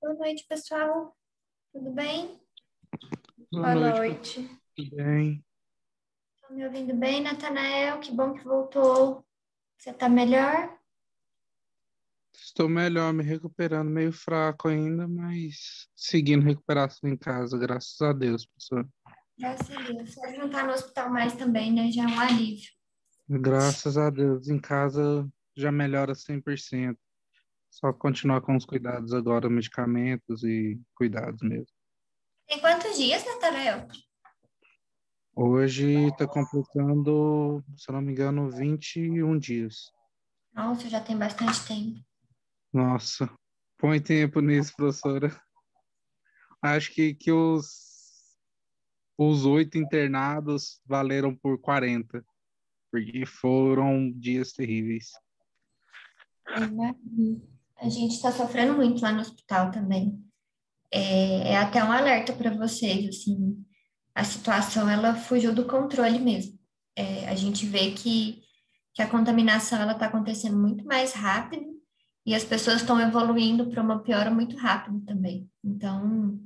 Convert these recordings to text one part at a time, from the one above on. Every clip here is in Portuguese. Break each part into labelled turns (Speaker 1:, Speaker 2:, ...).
Speaker 1: Boa noite, pessoal. Tudo bem?
Speaker 2: Boa noite. Tudo bem?
Speaker 1: Estão me ouvindo bem, Natanael? Que bom que voltou. Você está melhor?
Speaker 2: Estou melhor, me recuperando, meio fraco ainda, mas seguindo recuperação em casa, graças a Deus, professor.
Speaker 1: Graças a Deus. Você não tá no hospital mais também, né? Já é um alívio.
Speaker 2: Graças a Deus, em casa já melhora 100%. Só continuar com os cuidados agora, medicamentos e cuidados mesmo.
Speaker 1: Tem quantos dias, Natanael?
Speaker 2: Hoje está completando, se eu não me engano, 21 dias.
Speaker 1: Nossa, já tem bastante tempo.
Speaker 2: Nossa, põe tempo nisso, professora. Acho que os 8 internados valeram por 40, porque foram dias terríveis.
Speaker 1: A gente está sofrendo muito lá no hospital também. É até um alerta para vocês, assim, a situação ela fugiu do controle mesmo. A gente vê que a contaminação ela está acontecendo muito mais rápido e as pessoas estão evoluindo para uma piora muito rápido também. Então,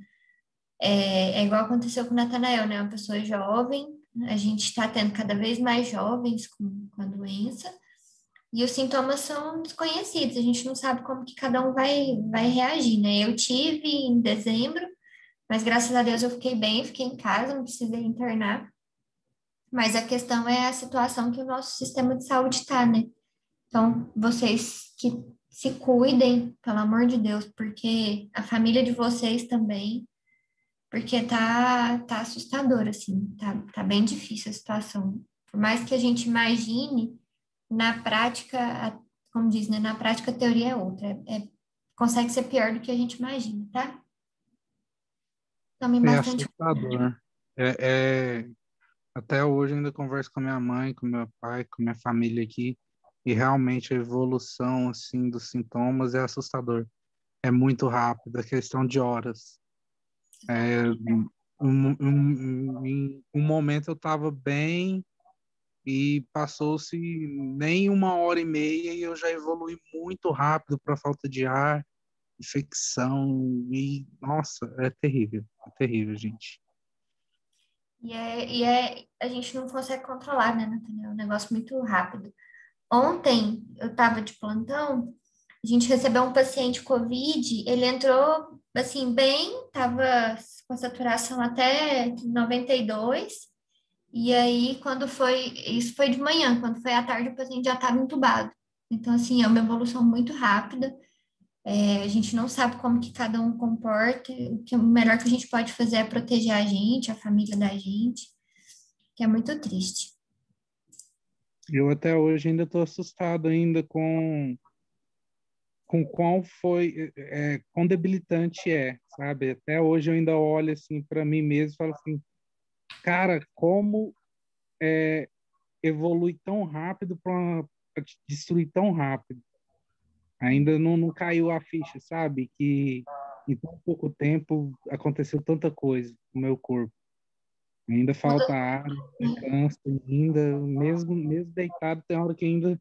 Speaker 1: é igual aconteceu com o Natanael, né? Uma pessoa jovem, a gente está tendo cada vez mais jovens com a doença e os sintomas são desconhecidos, a gente não sabe como que cada um vai reagir, né? Eu tive em dezembro, mas graças a Deus eu fiquei bem, fiquei em casa, não precisei internar. Mas a questão é a situação que o nosso sistema de saúde está, né? Então, vocês que se cuidem, pelo amor de Deus, porque a família de vocês também, porque tá assustador, assim, tá bem difícil a situação. Por mais que a gente imagine, na prática, como diz, né? Na prática a teoria é outra. Consegue ser pior do que a gente imagina, tá? Tomem
Speaker 2: É
Speaker 1: bastante cuidado.
Speaker 2: assustador. Até hoje eu ainda converso com a minha mãe, com meu pai, com minha família aqui, e realmente a evolução assim dos sintomas é assustador. É muito rápido, é questão de horas. Em um momento eu estava bem e passou-se nem 1 hora e meia e eu já evolui muito rápido para falta de ar, infecção e nossa, é terrível, gente.
Speaker 1: A gente não consegue controlar, né, Nathaniel? É um negócio muito rápido. Ontem eu estava de plantão, a gente recebeu um paciente COVID, ele entrou assim bem, estava com a saturação até 92, e aí quando foi, isso foi de manhã, quando foi à tarde o paciente já estava entubado. Então, assim, é uma evolução muito rápida, a gente não sabe como que cada um comporta, o melhor que a gente pode fazer é proteger a gente, a família da gente, que é muito triste.
Speaker 2: Eu até hoje ainda estou assustado ainda com qual foi, quão debilitante é, sabe? Até hoje eu ainda olho assim para mim mesmo e falo assim, cara, como evolui tão rápido para te destruir tão rápido? Ainda não caiu a ficha, sabe? Que em tão pouco tempo aconteceu tanta coisa no meu corpo. Ainda falta ar, ainda cansa, ainda, mesmo deitado, tem hora que ainda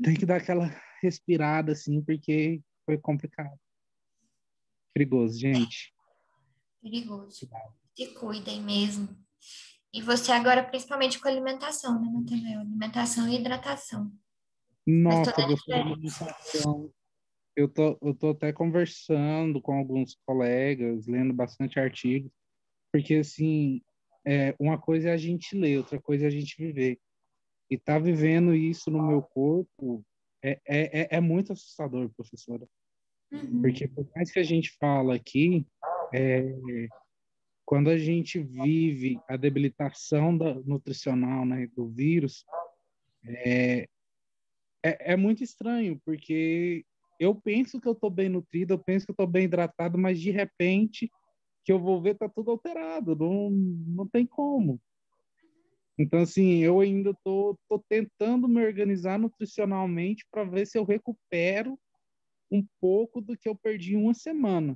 Speaker 2: tem que dar aquela respirada, assim, porque foi complicado. Perigoso, gente.
Speaker 1: Perigoso. Se cuidem mesmo. E você agora, principalmente com alimentação, né, Nathanael? Alimentação e hidratação. Faz toda
Speaker 2: Nossa,
Speaker 1: a
Speaker 2: gostei da
Speaker 1: diferença.
Speaker 2: alimentação. Eu tô até conversando com alguns colegas, lendo bastante artigos, porque, assim, uma coisa é a gente ler, outra coisa é a gente viver. E tá vivendo isso no meu corpo é muito assustador, professora.
Speaker 1: Uhum.
Speaker 2: Porque por mais que a gente fala aqui, é, quando a gente vive a debilitação nutricional, né, do vírus, é muito estranho, porque eu penso que eu estou bem nutrido, eu penso que eu estou bem hidratado, mas de repente que eu vou ver tá tudo alterado, não tem como. Então, assim, eu ainda tô tentando me organizar nutricionalmente para ver se eu recupero um pouco do que eu perdi em 1 semana.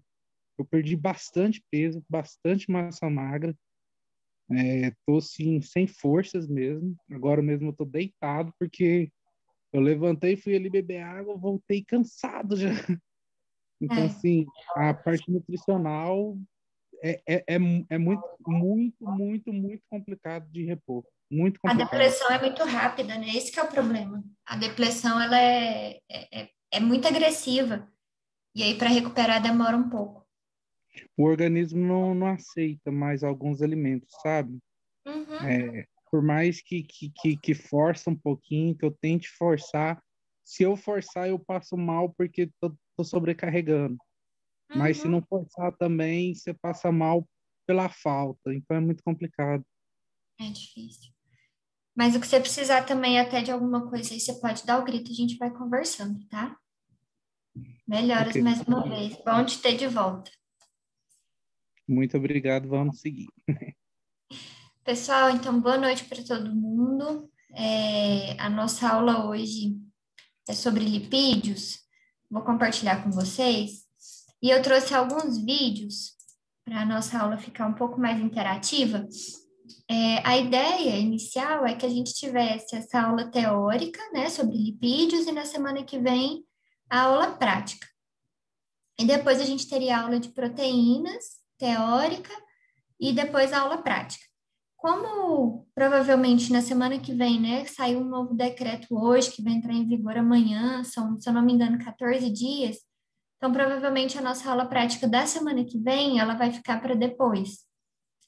Speaker 2: Eu perdi bastante peso, bastante massa magra, tô assim, sem forças mesmo. Agora mesmo eu tô deitado porque eu levantei, fui ali beber água, voltei cansado já. Então,
Speaker 1: É.
Speaker 2: assim, a parte nutricional é muito, muito, muito, muito complicado de repor. Muito
Speaker 1: A
Speaker 2: complicado.
Speaker 1: depressão é muito rápida, né? Esse que é o problema. A depressão, ela é muito agressiva. E aí, para recuperar, demora um pouco.
Speaker 2: O organismo não aceita mais alguns alimentos, sabe?
Speaker 1: Uhum,
Speaker 2: Por mais que força um pouquinho, que eu tente forçar, se eu forçar, eu passo mal porque tô sobrecarregando. Mas se
Speaker 1: uhum.
Speaker 2: não forçar também, você passa mal pela falta. Então é muito complicado.
Speaker 1: É difícil. Mas o que você precisar também até de alguma coisa aí, você pode dar o grito, a gente vai conversando, tá?
Speaker 2: Ok,
Speaker 1: Melhoras mais uma vez. Bom te ter de volta.
Speaker 2: muito obrigado. Vamos seguir.
Speaker 1: Pessoal, então boa noite para todo mundo. A nossa aula hoje é sobre lipídios. Vou compartilhar com vocês. E eu trouxe alguns vídeos para a nossa aula ficar um pouco mais interativa. A ideia inicial é que a gente tivesse essa aula teórica, né, sobre lipídios, e na semana que vem a aula prática. E depois a gente teria aula de proteínas, teórica, e depois a aula prática. Como provavelmente na semana que vem, né, saiu um novo decreto hoje, que vai entrar em vigor amanhã, são, se eu não me engano, 14 dias, então provavelmente a nossa aula prática da semana que vem, ela vai ficar para depois.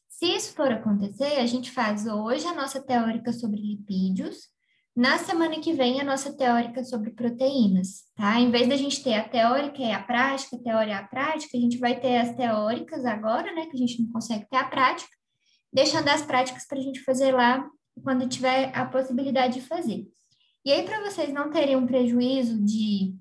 Speaker 1: Se isso for acontecer, a gente faz hoje a nossa teórica sobre lipídios, na semana que vem a nossa teórica sobre proteínas, tá? Em vez da gente ter a teórica e a prática, a teoria e a prática, a gente vai ter as teóricas agora, né, que a gente não consegue ter a prática, deixando as práticas para a gente fazer lá quando tiver a possibilidade de fazer. E aí, para vocês não terem um prejuízo de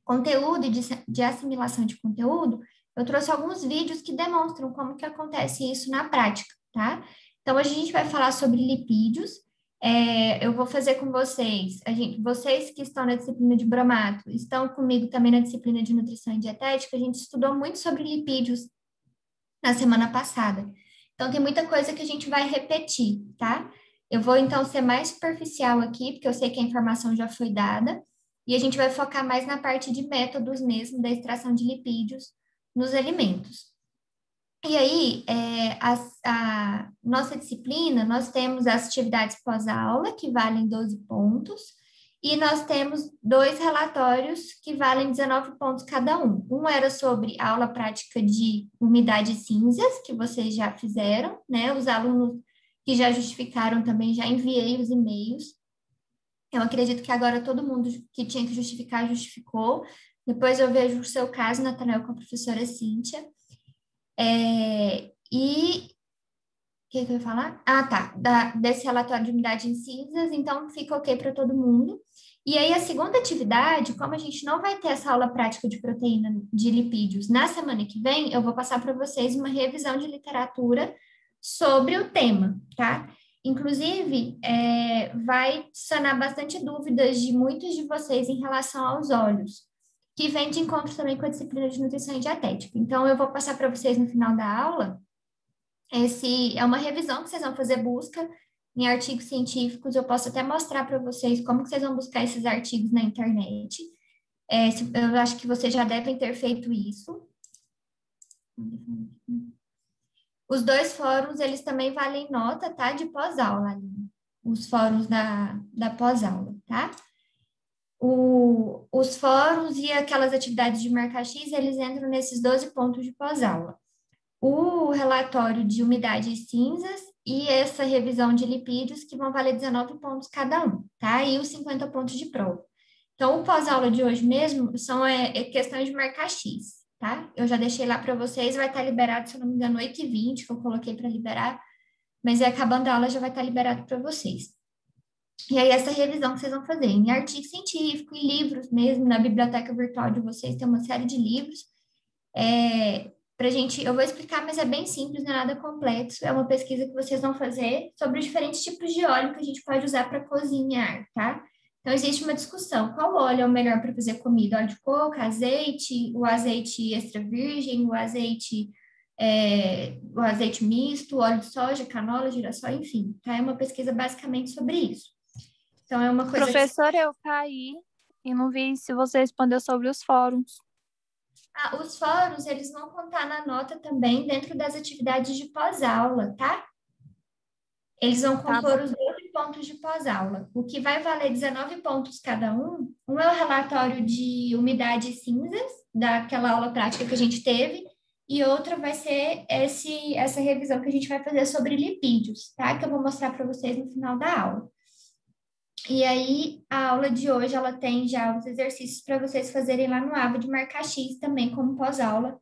Speaker 1: conteúdo e de assimilação de conteúdo, eu trouxe alguns vídeos que demonstram como que acontece isso na prática, tá? Então, hoje a gente vai falar sobre lipídios. Eu vou fazer com vocês, vocês que estão na disciplina de bromato, estão comigo também na disciplina de nutrição e dietética, a gente estudou muito sobre lipídios na semana passada. Então, tem muita coisa que a gente vai repetir, tá? Eu vou, então, ser mais superficial aqui, porque eu sei que a informação já foi dada, e a gente vai focar mais na parte de métodos mesmo, da extração de lipídios nos alimentos. E aí, a nossa disciplina, nós temos as atividades pós-aula, que valem 12 pontos, e nós temos dois relatórios que valem 19 pontos cada um. Um era sobre a aula prática de umidade cinzas, que vocês já fizeram, né? Os alunos que já justificaram também, já enviei os e-mails. Eu acredito que agora todo mundo que tinha que justificar, justificou. Depois eu vejo o seu caso, Natanael, com a professora Cíntia. E o que eu ia falar? Ah, tá. Desse relatório de umidade em cinzas, então fica ok para todo mundo. E aí, a segunda atividade, como a gente não vai ter essa aula prática de proteína de lipídios na semana que vem, eu vou passar para vocês uma revisão de literatura sobre o tema, tá? Inclusive, vai sanar bastante dúvidas de muitos de vocês em relação aos olhos, que vem de encontro também com a disciplina de nutrição e dietética. Então, eu vou passar para vocês no final da aula esse é uma revisão que vocês vão fazer busca em artigos científicos. Eu posso até mostrar para vocês como que vocês vão buscar esses artigos na internet. Eu acho que vocês já devem ter feito isso. Os dois fóruns, eles também valem nota, tá? De pós-aula, os fóruns da pós-aula, tá? Os fóruns e aquelas atividades de marca X, eles entram nesses 12 pontos de pós-aula. O relatório de umidade e cinzas e essa revisão de lipídios, que vão valer 19 pontos cada um, tá? E os 50 pontos de prova. Então, o pós-aula de hoje mesmo são questões de marcar X, tá? Eu já deixei lá para vocês, vai estar liberado, se eu não me engano, 8h20, que eu coloquei para liberar, mas acabando a aula já vai estar liberado para vocês. E aí, essa revisão que vocês vão fazer em artigo científico, em livros mesmo, na biblioteca virtual de vocês, tem uma série de livros. Pra gente, eu vou explicar, mas é bem simples, não é nada complexo. É uma pesquisa que vocês vão fazer sobre os diferentes tipos de óleo que a gente pode usar para cozinhar, tá? Então, existe uma discussão: qual óleo é o melhor para fazer comida? Óleo de coco, azeite, o azeite extra virgem, o azeite misto, óleo de soja, canola, girassol, enfim, tá? É uma pesquisa basicamente sobre isso. Então, é uma coisa que...
Speaker 3: Professora, eu caí e não vi se você respondeu sobre os fóruns.
Speaker 1: Os fóruns, eles vão contar na nota também dentro das atividades de pós-aula, tá? Eles vão compor os 12 pontos de pós-aula. O que vai valer 19 pontos cada um. Um é o relatório de umidade e cinzas, daquela aula prática que a gente teve, e outra vai ser essa revisão que a gente vai fazer sobre lipídios, tá? Que eu vou mostrar para vocês no final da aula. E aí, a aula de hoje, ela tem já os exercícios para vocês fazerem lá no Ava de marcar X também, como pós-aula,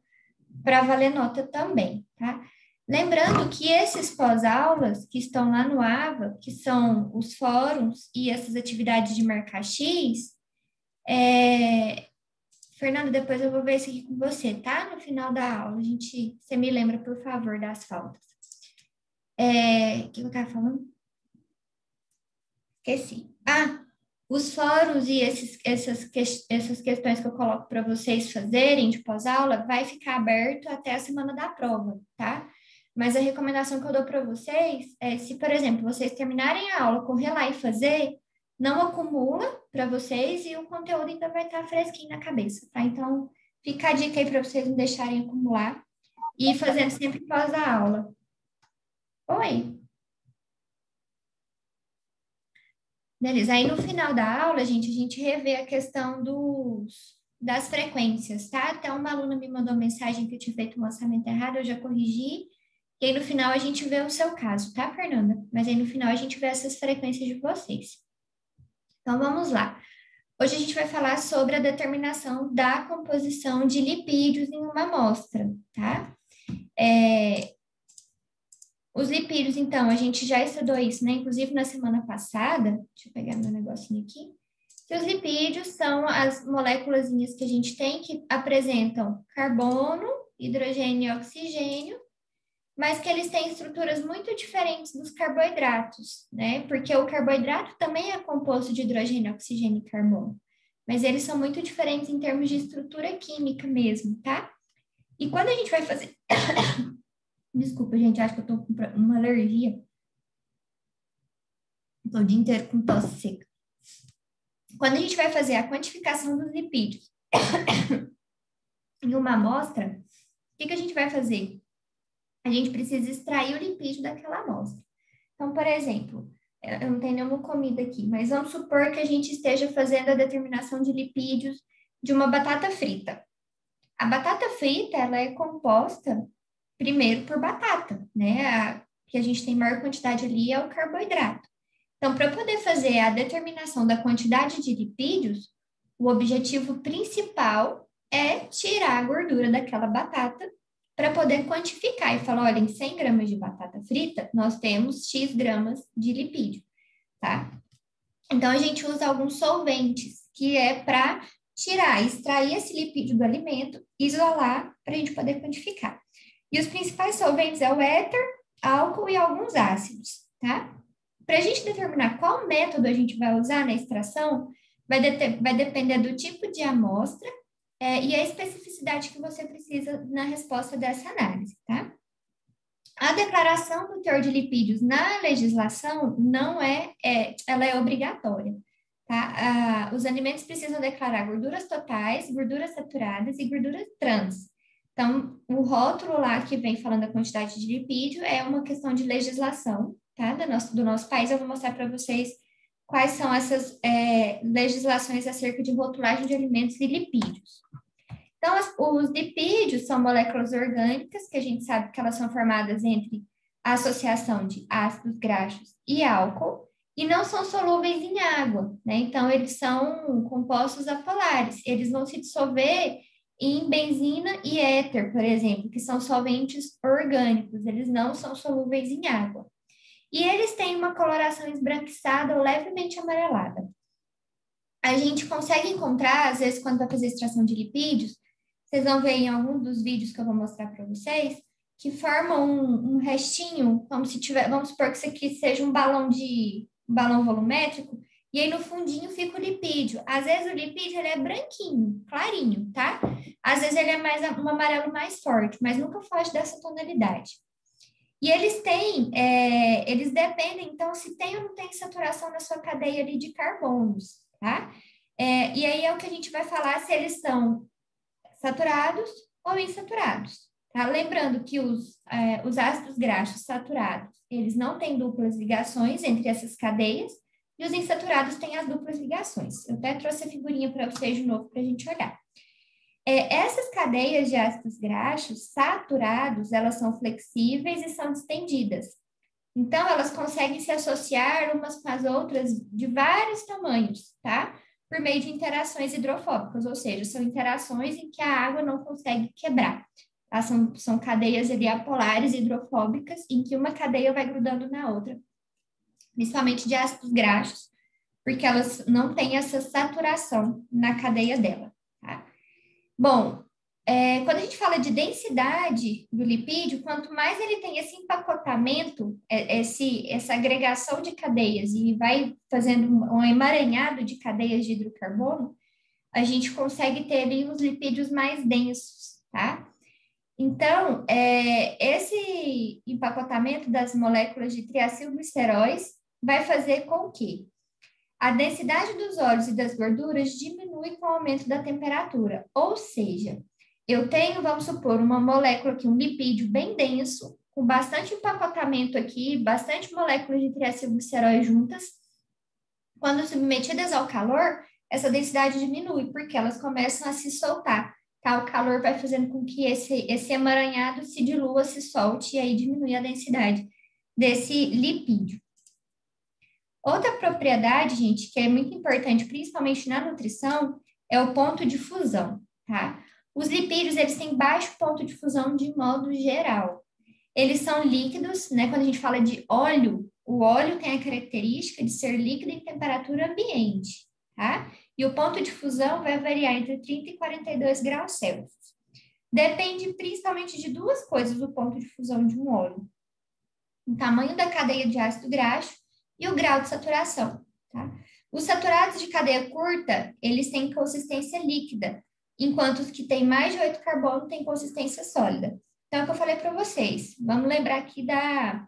Speaker 1: para valer nota também, tá? Lembrando que esses pós-aulas que estão lá no Ava, que são os fóruns e essas atividades de marcar X, Fernanda, depois eu vou ver isso aqui com você, tá? No final da aula, você me lembra, por favor, das faltas. O que eu estava falando? Esqueci. Os fóruns e essas questões que eu coloco para vocês fazerem de pós-aula vai ficar aberto até a semana da prova, tá? Mas a recomendação que eu dou para vocês é, se, por exemplo, vocês terminarem a aula, correr lá e fazer, não acumula para vocês e o conteúdo ainda vai estar fresquinho na cabeça, tá? Então, fica a dica aí para vocês não deixarem acumular e ir fazendo sempre pós a aula. Oi. Beleza. Aí no final da aula, gente, a gente revê a questão das frequências, tá? Até uma aluna me mandou mensagem que eu tinha feito um lançamento errado, eu já corrigi. E aí no final a gente vê o seu caso, tá, Fernanda? Mas aí no final a gente vê essas frequências de vocês. Então vamos lá. Hoje a gente vai falar sobre a determinação da composição de lipídios em uma amostra, tá? Os lipídios, então, a gente já estudou isso, né? Inclusive na semana passada, deixa eu pegar meu negocinho aqui, que os lipídios são as moléculazinhas que a gente tem que apresentam carbono, hidrogênio e oxigênio, mas que eles têm estruturas muito diferentes dos carboidratos, né? Porque o carboidrato também é composto de hidrogênio, oxigênio e carbono, mas eles são muito diferentes em termos de estrutura química mesmo, tá? E quando a gente vai fazer... Desculpa, gente, acho que eu tô com uma alergia. Tô o dia inteiro com tosse seca. Quando a gente vai fazer a quantificação dos lipídios em uma amostra, o que a gente vai fazer? A gente precisa extrair o lipídio daquela amostra. Então, por exemplo, eu não tenho nenhuma comida aqui, mas vamos supor que a gente esteja fazendo a determinação de lipídios de uma batata frita. A batata frita, ela é composta primeiro por batata, né? Que a gente tem maior quantidade ali é o carboidrato. Então, para poder fazer a determinação da quantidade de lipídios, o objetivo principal é tirar a gordura daquela batata para poder quantificar e falar, olha, em 100 gramas de batata frita, nós temos X gramas de lipídio, tá? Então, a gente usa alguns solventes, que é para extrair esse lipídio do alimento, isolar, para a gente poder quantificar. E os principais solventes é o éter, álcool e alguns ácidos, tá? Para a gente determinar qual método a gente vai usar na extração, vai depender do tipo de amostra e a especificidade que você precisa na resposta dessa análise, tá? A declaração do teor de lipídios na legislação ela é obrigatória, tá? Os alimentos precisam declarar gorduras totais, gorduras saturadas e gorduras trans. Então, o rótulo lá que vem falando da quantidade de lipídio é uma questão de legislação, tá? Do nosso país. Eu vou mostrar para vocês quais são essas legislações acerca de rotulagem de alimentos e lipídios. Então, os lipídios são moléculas orgânicas, que a gente sabe que elas são formadas entre a associação de ácidos graxos e álcool, e não são solúveis em água, né? Então, eles são compostos apolares. Eles vão se dissolver em benzina e éter, por exemplo, que são solventes orgânicos, eles não são solúveis em água. E eles têm uma coloração esbranquiçada ou levemente amarelada. A gente consegue encontrar, às vezes, quando vai fazer extração de lipídios, vocês vão ver em algum dos vídeos que eu vou mostrar para vocês, que formam um restinho, como se tiver, vamos supor que isso aqui seja um balão volumétrico, e aí no fundinho fica o lipídio. Às vezes o lipídio ele é branquinho, clarinho, tá? Às vezes ele é um amarelo mais forte, mas nunca foge dessa tonalidade. E eles dependem, então, se tem ou não tem saturação na sua cadeia ali de carbonos, tá? E aí é o que a gente vai falar se eles são saturados ou insaturados, tá? Lembrando que os ácidos graxos saturados, eles não têm duplas ligações entre essas cadeias, e os insaturados têm as duplas ligações. Eu até trouxe a figurinha para vocês de novo para a gente olhar. Essas cadeias de ácidos graxos saturados, elas são flexíveis e são distendidas. Então, elas conseguem se associar umas com as outras de vários tamanhos, tá? Por meio de interações hidrofóbicas, ou seja, são interações em que a água não consegue quebrar. Tá? São cadeias diapolares hidrofóbicas, em que uma cadeia vai grudando na outra, principalmente de ácidos graxos, porque elas não têm essa saturação na cadeia dela, tá? Bom, quando a gente fala de densidade do lipídio, quanto mais ele tem esse empacotamento, essa agregação de cadeias e vai fazendo um emaranhado de cadeias de hidrocarbono, a gente consegue ter ali os lipídios mais densos, tá? Então, esse empacotamento das moléculas de triacilgliceróis vai fazer com que a densidade dos óleos e das gorduras diminui com o aumento da temperatura. Ou seja, eu tenho, vamos supor, uma molécula aqui, um lipídio bem denso, com bastante empacotamento aqui, bastante moléculas de triacilgliceróis juntas. Quando submetidas ao calor, essa densidade diminui, porque elas começam a se soltar. Tá? O calor vai fazendo com que esse emaranhado se dilua, se solte, e aí diminui a densidade desse lipídio. Outra propriedade, gente, que é muito importante, principalmente na nutrição, é o ponto de fusão, tá? Os lipídios, eles têm baixo ponto de fusão de modo geral. Eles são líquidos, né? Quando a gente fala de óleo, o óleo tem a característica de ser líquido em temperatura ambiente, tá? E o ponto de fusão vai variar entre 30 e 42 graus Celsius. Depende principalmente de duas coisas o ponto de fusão de um óleo: o tamanho da cadeia de ácido graxo e o grau de saturação, tá? Os saturados de cadeia curta, eles têm consistência líquida, enquanto os que têm mais de 8 carbono têm consistência sólida. Então, é o que eu falei para vocês. Vamos lembrar aqui da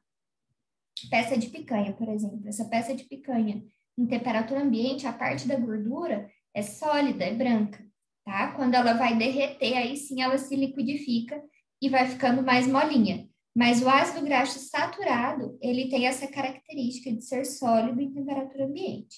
Speaker 1: peça de picanha, por exemplo. Essa peça de picanha, em temperatura ambiente, a parte da gordura é sólida, é branca, tá? Quando ela vai derreter, aí sim ela se liquidifica e vai ficando mais molinha. Mas o ácido graxo saturado, ele tem essa característica de ser sólido em temperatura ambiente.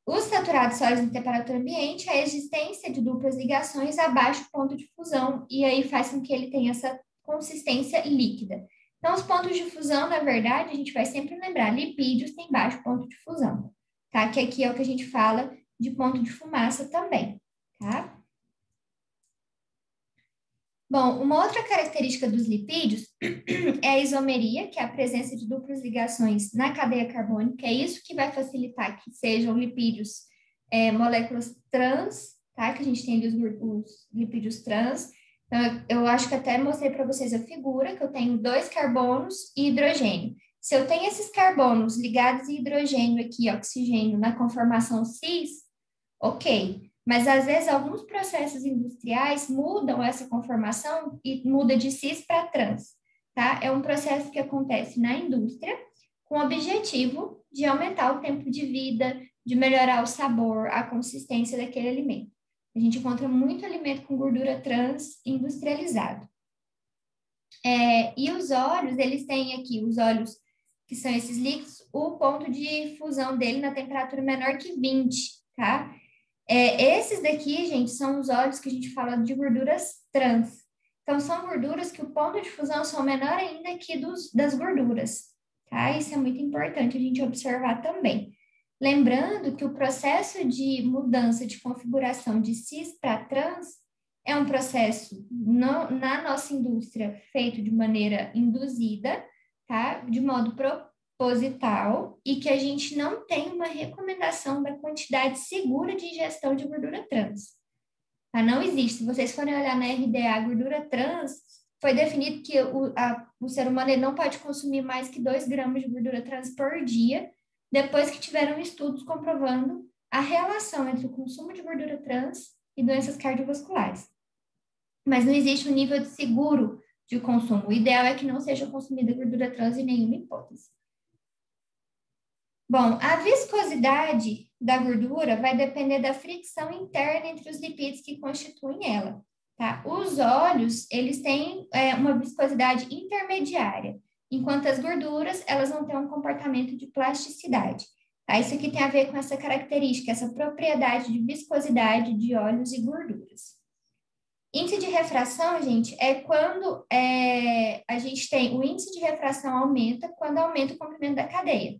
Speaker 1: Os saturados sólidos em temperatura ambiente, a existência de duplas ligações abaixo do ponto de fusão, e aí faz com que ele tenha essa consistência líquida. Então, os pontos de fusão, na verdade, a gente vai sempre lembrar, lipídios têm baixo ponto de fusão, tá? Que aqui é o que a gente fala de ponto de fumaça também, tá? Bom, uma outra característica dos lipídios é a isomeria, que é a presença de duplas ligações na cadeia carbônica. É isso que vai facilitar que sejam lipídios, moléculas trans, tá? Que a gente tem ali os lipídios trans. Então, eu acho que até mostrei para vocês a figura, que eu tenho 2 carbonos e hidrogênio. Se eu tenho esses carbonos ligados em hidrogênio aqui, oxigênio, na conformação cis, ok. Mas, às vezes, alguns processos industriais mudam essa conformação e muda de cis para trans, tá? É um processo que acontece na indústria com o objetivo de aumentar o tempo de vida, de melhorar o sabor, a consistência daquele alimento. A gente encontra muito alimento com gordura trans industrializado. E os óleos, eles têm aqui, os óleos que são esses líquidos, o ponto de fusão dele na temperatura menor que 20, tá? Esses daqui, gente, são os óleos que a gente fala de gorduras trans. Então, são gorduras que o ponto de fusão são menor ainda que das gorduras, tá? Isso é muito importante a gente observar também. Lembrando que o processo de mudança de configuração de cis para trans é um processo na nossa indústria feito de maneira induzida, tá? De modo proposital, e que a gente não tem uma recomendação da quantidade segura de ingestão de gordura trans. Tá? Não existe. Se vocês forem olhar na RDA, gordura trans, foi definido que o ser humano ele não pode consumir mais que 2 gramas de gordura trans por dia, depois que tiveram estudos comprovando a relação entre o consumo de gordura trans e doenças cardiovasculares. Mas não existe um nível de seguro de consumo. O ideal é que não seja consumida gordura trans em nenhuma hipótese. Bom, a viscosidade da gordura vai depender da fricção interna entre os lipídios que constituem ela, tá? Os óleos, eles têm uma viscosidade intermediária, enquanto as gorduras, elas vão ter um comportamento de plasticidade. Tá? Isso aqui tem a ver com essa característica, essa propriedade de viscosidade de óleos e gorduras. Índice de refração, gente, é quando a gente tem o índice de refração aumenta quando aumenta o comprimento da cadeia.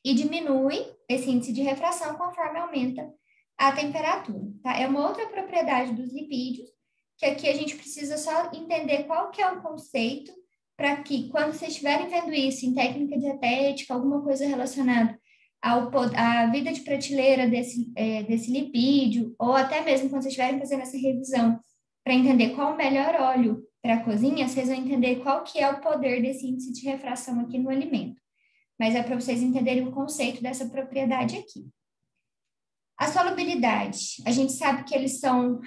Speaker 1: E diminui esse índice de refração conforme aumenta a temperatura. Tá? É uma outra propriedade dos lipídios, que aqui a gente precisa só entender qual que é o conceito para que, quando vocês estiverem vendo isso em técnica dietética, alguma coisa relacionada à vida de prateleira desse lipídio, ou até mesmo quando vocês estiverem fazendo essa revisão para entender qual o melhor óleo para a cozinha, vocês vão entender qual que é o poder desse índice de refração aqui no alimento. Mas é para vocês entenderem o conceito dessa propriedade aqui. A solubilidade, a gente sabe que eles são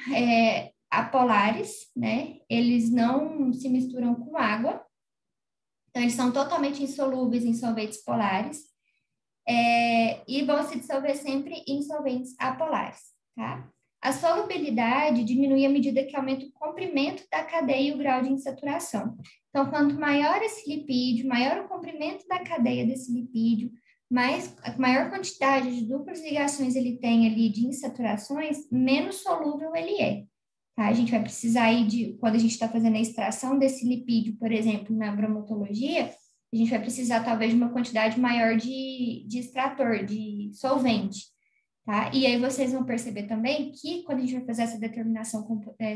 Speaker 1: apolares, né? Eles não se misturam com água, então eles são totalmente insolúveis em solventes polares, e vão se dissolver sempre em solventes apolares, tá? A solubilidade diminui à medida que aumenta o comprimento da cadeia e o grau de insaturação. Então, quanto maior esse lipídio, maior o comprimento da cadeia desse lipídio, maior quantidade de duplas ligações ele tem ali de insaturações, menos solúvel ele é. Tá? A gente vai precisar aí quando a gente está fazendo a extração desse lipídio, por exemplo, na bromatologia, a gente vai precisar talvez de uma quantidade maior de extrator, de solvente. Tá? E aí vocês vão perceber também que quando a gente vai fazer essa determinação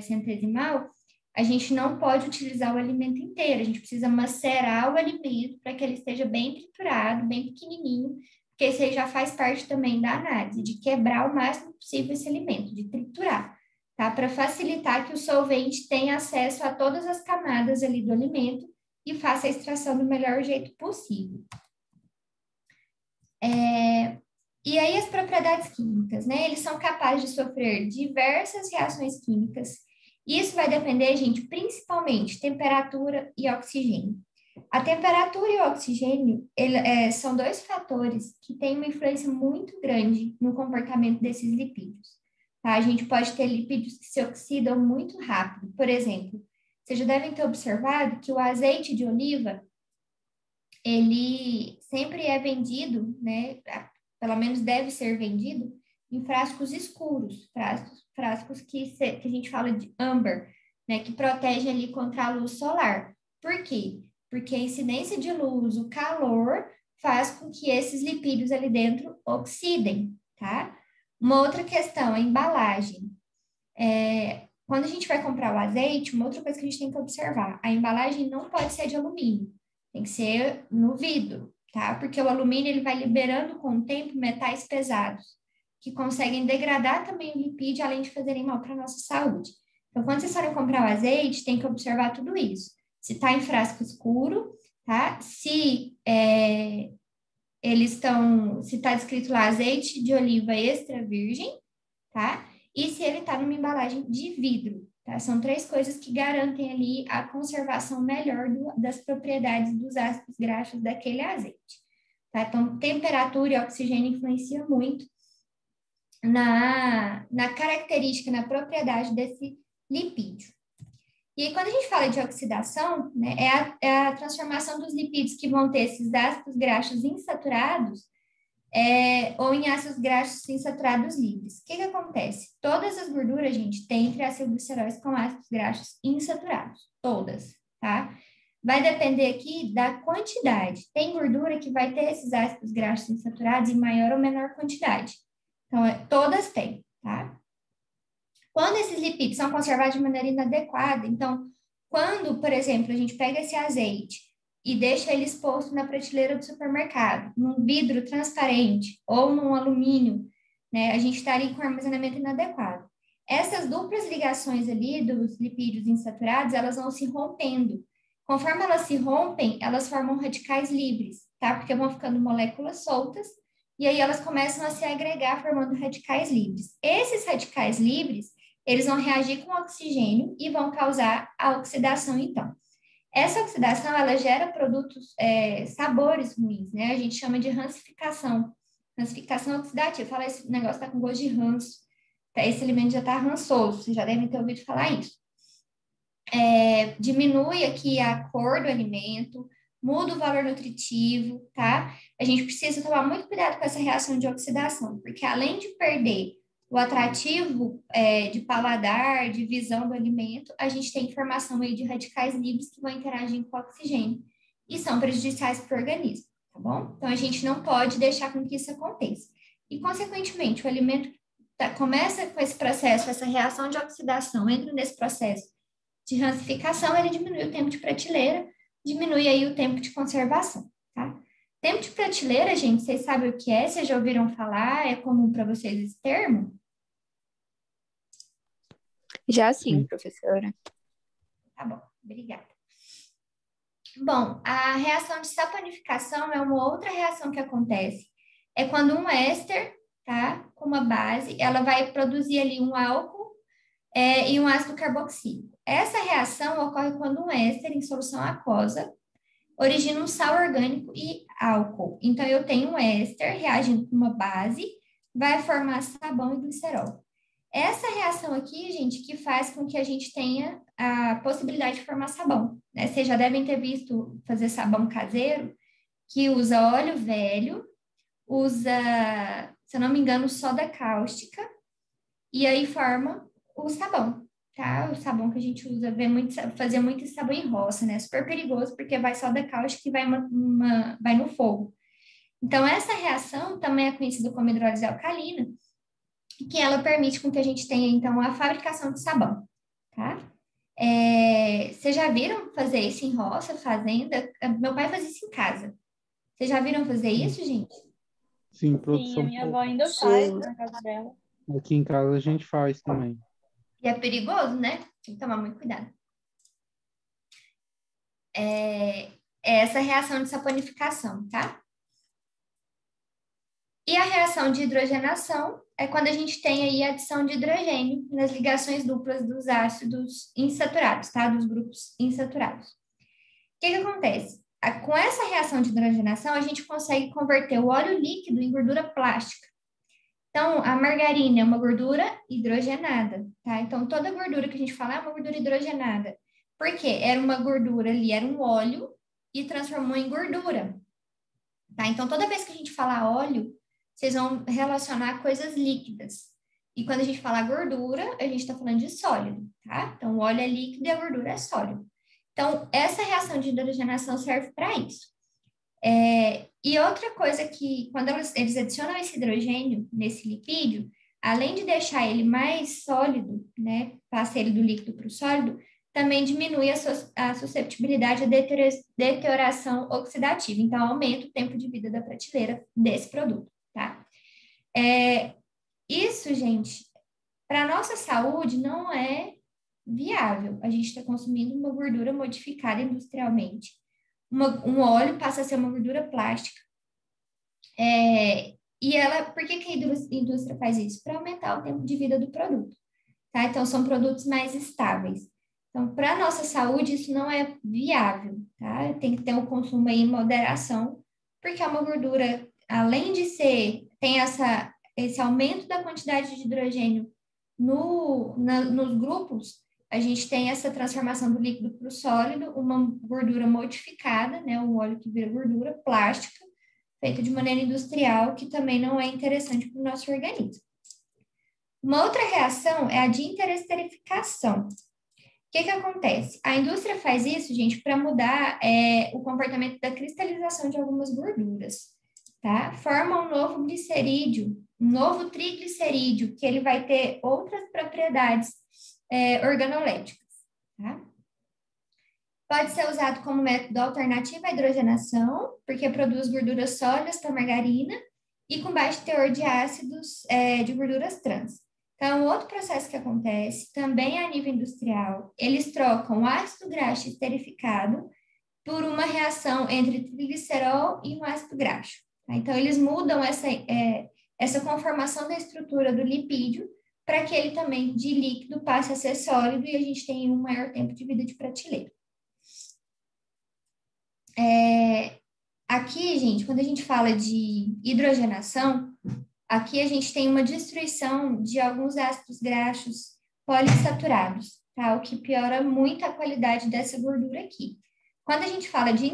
Speaker 1: centesimal, a gente não pode utilizar o alimento inteiro, a gente precisa macerar o alimento para que ele esteja bem triturado, bem pequenininho, porque isso aí já faz parte também da análise, de quebrar o máximo possível esse alimento, de triturar, tá? Para facilitar que o solvente tenha acesso a todas as camadas ali do alimento e faça a extração do melhor jeito possível. E aí as propriedades químicas, né? Eles são capazes de sofrer diversas reações químicas. Isso vai depender, gente, principalmente temperatura e oxigênio. A temperatura e o oxigênio são dois fatores que têm uma influência muito grande no comportamento desses lipídios. Tá? A gente pode ter lipídios que se oxidam muito rápido. Por exemplo, vocês já devem ter observado que o azeite de oliva, ele sempre é vendido, né? Pelo menos deve ser vendido em frascos escuros, frascos que a gente fala de âmbar, né, que protege ali contra a luz solar. Por quê? Porque a incidência de luz, o calor, faz com que esses lipídios ali dentro oxidem, tá? Uma outra questão, a embalagem. Quando a gente vai comprar o azeite, uma outra coisa que a gente tem que observar, a embalagem não pode ser de alumínio, tem que ser no vidro, tá? Porque o alumínio ele vai liberando com o tempo metais pesados, que conseguem degradar também o lipídio, além de fazerem mal para a nossa saúde. Então, quando vocês forem comprar o azeite, tem que observar tudo isso. Se está em frasco escuro, tá? Se está descrito lá azeite de oliva extra virgem, tá? E se ele está numa embalagem de vidro, tá? São três coisas que garantem ali a conservação melhor das propriedades dos ácidos graxos daquele azeite, tá? Então, temperatura e oxigênio influenciam muito na característica, na propriedade desse lipídio. E aí, quando a gente fala de oxidação, né, é a transformação dos lipídios que vão ter esses ácidos graxos insaturados ou em ácidos graxos insaturados livres. O que acontece? Todas as gorduras, gente, têm triacilgliceróis com ácidos graxos insaturados. Todas, tá? Vai depender aqui da quantidade. Tem gordura que vai ter esses ácidos graxos insaturados em maior ou menor quantidade. Então, todas têm, tá? Quando esses lipídios são conservados de maneira inadequada, então, quando, por exemplo, a gente pega esse azeite e deixa ele exposto na prateleira do supermercado, num vidro transparente ou num alumínio, né, a gente está ali com armazenamento inadequado. Essas duplas ligações ali dos lipídios insaturados, elas vão se rompendo. Conforme elas se rompem, elas formam radicais livres, tá? Porque vão ficando moléculas soltas e aí elas começam a se agregar formando radicais livres. Esses radicais livres, eles vão reagir com oxigênio e vão causar a oxidação, então. Essa oxidação, ela gera produtos, sabores ruins, né? A gente chama de rancificação oxidativa. Fala, esse negócio tá com gosto de ranço, esse alimento já tá rançoso, vocês já devem ter ouvido falar isso. Diminui aqui a cor do alimento, muda o valor nutritivo, tá? A gente precisa tomar muito cuidado com essa reação de oxidação, porque além de perder o atrativo de paladar, de visão do alimento, a gente tem formação aí de radicais livres que vão interagir com o oxigênio e são prejudiciais para o organismo, tá bom? Então, a gente não pode deixar com que isso aconteça. E, consequentemente, o alimento começa com esse processo, essa reação de oxidação, entra nesse processo de rancificação, ele diminui o tempo de prateleira, diminui aí o tempo de conservação, tá? Tempo de prateleira, gente, vocês sabem o que é? Vocês já ouviram falar? É comum para vocês esse termo?
Speaker 3: Já sim, professora.
Speaker 1: Tá bom, obrigada. Bom, a reação de saponificação é uma outra reação que acontece. É quando um éster, tá, com uma base, ela vai produzir ali um álcool e um ácido carboxílico. Essa reação ocorre quando um éster em solução aquosa origina um sal orgânico e álcool. Então, eu tenho um éster reagindo com uma base, vai formar sabão e glicerol. Essa reação aqui, gente, que faz com que a gente tenha a possibilidade de formar sabão, né? Vocês já devem ter visto fazer sabão caseiro, que usa óleo velho, usa, se eu não me engano, soda cáustica, e aí forma o sabão, tá? O sabão que a gente usa, fazer muito sabão em roça, né? Super perigoso, porque vai soda cáustica e vai no fogo. Então, essa reação também é conhecida como hidrólise alcalina, que ela permite com que a gente tenha, então, a fabricação de sabão, tá? Vocês já viram fazer isso em roça, fazenda? Meu pai fazia isso em casa. Vocês já viram fazer isso, gente?
Speaker 2: Sim,
Speaker 4: Sim, a
Speaker 2: produção.
Speaker 4: minha avó ainda faz na casa dela.
Speaker 2: Aqui em casa a gente faz também.
Speaker 1: E é perigoso, né? Tem que tomar muito cuidado. É essa reação de saponificação, tá? E a reação de hidrogenação é quando a gente tem aí a adição de hidrogênio nas ligações duplas dos ácidos insaturados, tá? Dos grupos insaturados. O que acontece? Com essa reação de hidrogenação, a gente consegue converter o óleo líquido em gordura plástica. Então, a margarina é uma gordura hidrogenada, tá? Então, toda gordura que a gente fala é uma gordura hidrogenada. Por quê? Era uma gordura ali, era um óleo e transformou em gordura, tá? Então, toda vez que a gente fala óleo, vocês vão relacionar coisas líquidas. E quando a gente fala gordura, a gente está falando de sólido, tá? Então, o óleo é líquido e a gordura é sólido. Então, essa reação de hidrogenação serve para isso. E outra coisa que, quando eles adicionam esse hidrogênio nesse lipídio, além de deixar ele mais sólido, né, passa ele do líquido para o sólido, também diminui a susceptibilidade à deterioração oxidativa. Então, aumenta o tempo de vida da prateleira desse produto, tá? Isso, gente, para a nossa saúde não é viável. A gente está consumindo uma gordura modificada industrialmente. Um óleo passa a ser uma gordura plástica. Por que a indústria faz isso? Para aumentar o tempo de vida do produto, tá? Então, são produtos mais estáveis. Então, para a nossa saúde, isso não é viável, tá? Tem que ter um consumo aí em moderação, porque é uma gordura, além de tem esse aumento da quantidade de hidrogênio nos grupos, a gente tem essa transformação do líquido para o sólido, uma gordura modificada, né? Um óleo que vira gordura plástica, feita de maneira industrial, que também não é interessante para o nosso organismo. Uma outra reação é a de interesterificação. O que acontece? A indústria faz isso, gente, para mudar o comportamento da cristalização de algumas gorduras, tá? Forma um novo glicerídeo, um novo triglicerídeo, que ele vai ter outras propriedades organoléticas, tá? Pode ser usado como método alternativo à hidrogenação, porque produz gorduras sólidas para margarina e com baixo teor de ácidos de gorduras trans. Então, outro processo que acontece, também a nível industrial, eles trocam o ácido graxo esterificado por uma reação entre triglicerol e um ácido graxo. Tá? Então, eles mudam essa conformação da estrutura do lipídio para que ele também, de líquido, passe a ser sólido e a gente tenha um maior tempo de vida de prateleira. Aqui, gente, quando a gente fala de hidrogenação, aqui a gente tem uma destruição de alguns ácidos graxos poliinsaturados, tá? O que piora muito a qualidade dessa gordura aqui. Quando a gente fala de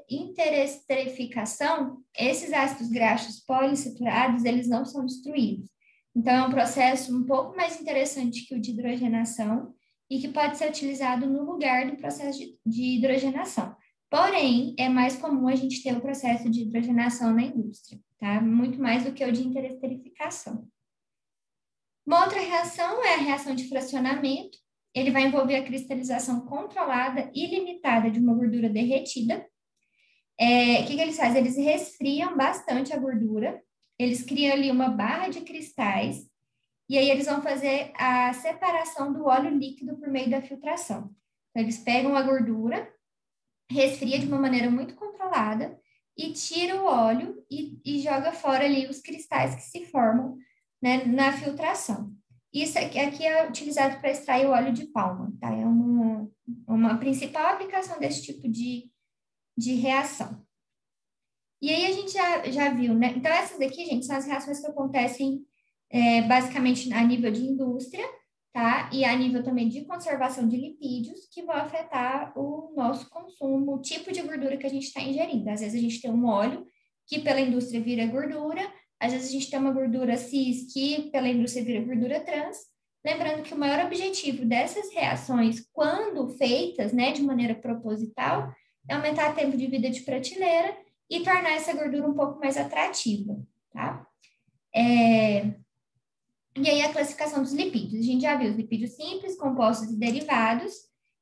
Speaker 1: interesterificação, esses ácidos graxos poliinsaturados, eles não são destruídos. Então, é um processo um pouco mais interessante que o de hidrogenação e que pode ser utilizado no lugar do processo de hidrogenação. Porém, é mais comum a gente ter o processo de hidrogenação na indústria, tá? Muito mais do que o de interesterificação. Uma outra reação é a reação de fracionamento. Ele vai envolver a cristalização controlada e limitada de uma gordura derretida. O que eles fazem? Eles resfriam bastante a gordura, eles criam ali uma barra de cristais, e aí eles vão fazer a separação do óleo líquido por meio da filtração. Então, eles pegam a gordura, resfria de uma maneira muito controlada, e tira o óleo e joga fora ali os cristais que se formam, né, na filtração. Isso aqui é utilizado para extrair o óleo de palma, tá? É uma principal aplicação desse tipo de reação. E aí a gente já viu, né? Então, essas aqui, gente, são as reações que acontecem basicamente a nível de indústria, tá? E a nível também de conservação de lipídios, que vão afetar o nosso consumo, o tipo de gordura que a gente está ingerindo. Às vezes a gente tem um óleo que pela indústria vira gordura, às vezes a gente tem uma gordura cis que pela indústria vira gordura trans. Lembrando que o maior objetivo dessas reações, quando feitas, né, de maneira proposital, é aumentar o tempo de vida de prateleira e tornar essa gordura um pouco mais atrativa, tá? E aí a classificação dos lipídios. A gente já viu os lipídios simples, compostos e derivados.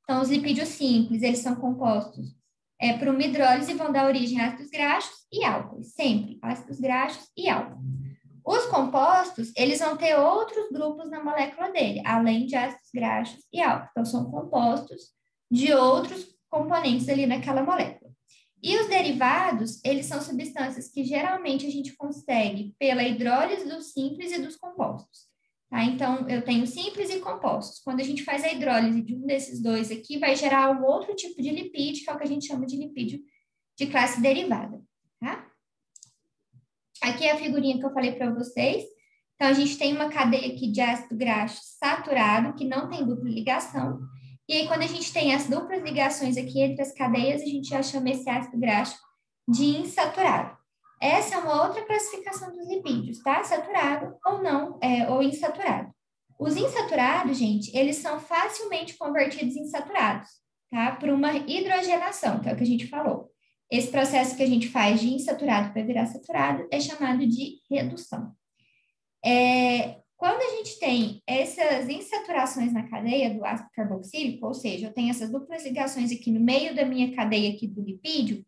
Speaker 1: Então, os lipídios simples, eles são compostos por uma hidrólise e vão dar origem a ácidos graxos e álcoois, sempre ácidos graxos e álcool. Os compostos, eles vão ter outros grupos na molécula dele, além de ácidos graxos e álcool. Então, são compostos de outros componentes ali naquela molécula. E os derivados, eles são substâncias que geralmente a gente consegue pela hidrólise dos simples e dos compostos. Tá? Então, eu tenho simples e compostos. Quando a gente faz a hidrólise de um desses dois aqui, vai gerar um outro tipo de lipídio, que é o que a gente chama de lipídio de classe derivada. Tá? Aqui é a figurinha que eu falei para vocês. Então, a gente tem uma cadeia aqui de ácido graxo saturado, que não tem dupla ligação. E aí, quando a gente tem as duplas ligações aqui entre as cadeias, a gente já chama esse ácido graxo de insaturado. Essa é uma outra classificação dos lipídios, tá? Saturado ou não, ou insaturado. Os insaturados, gente, eles são facilmente convertidos em saturados, tá? Por uma hidrogenação, que é o que a gente falou. Esse processo que a gente faz de insaturado para virar saturado é chamado de redução. Quando a gente tem essas insaturações na cadeia do ácido carboxílico, ou seja, eu tenho essas duplas ligações aqui no meio da minha cadeia aqui do lipídio,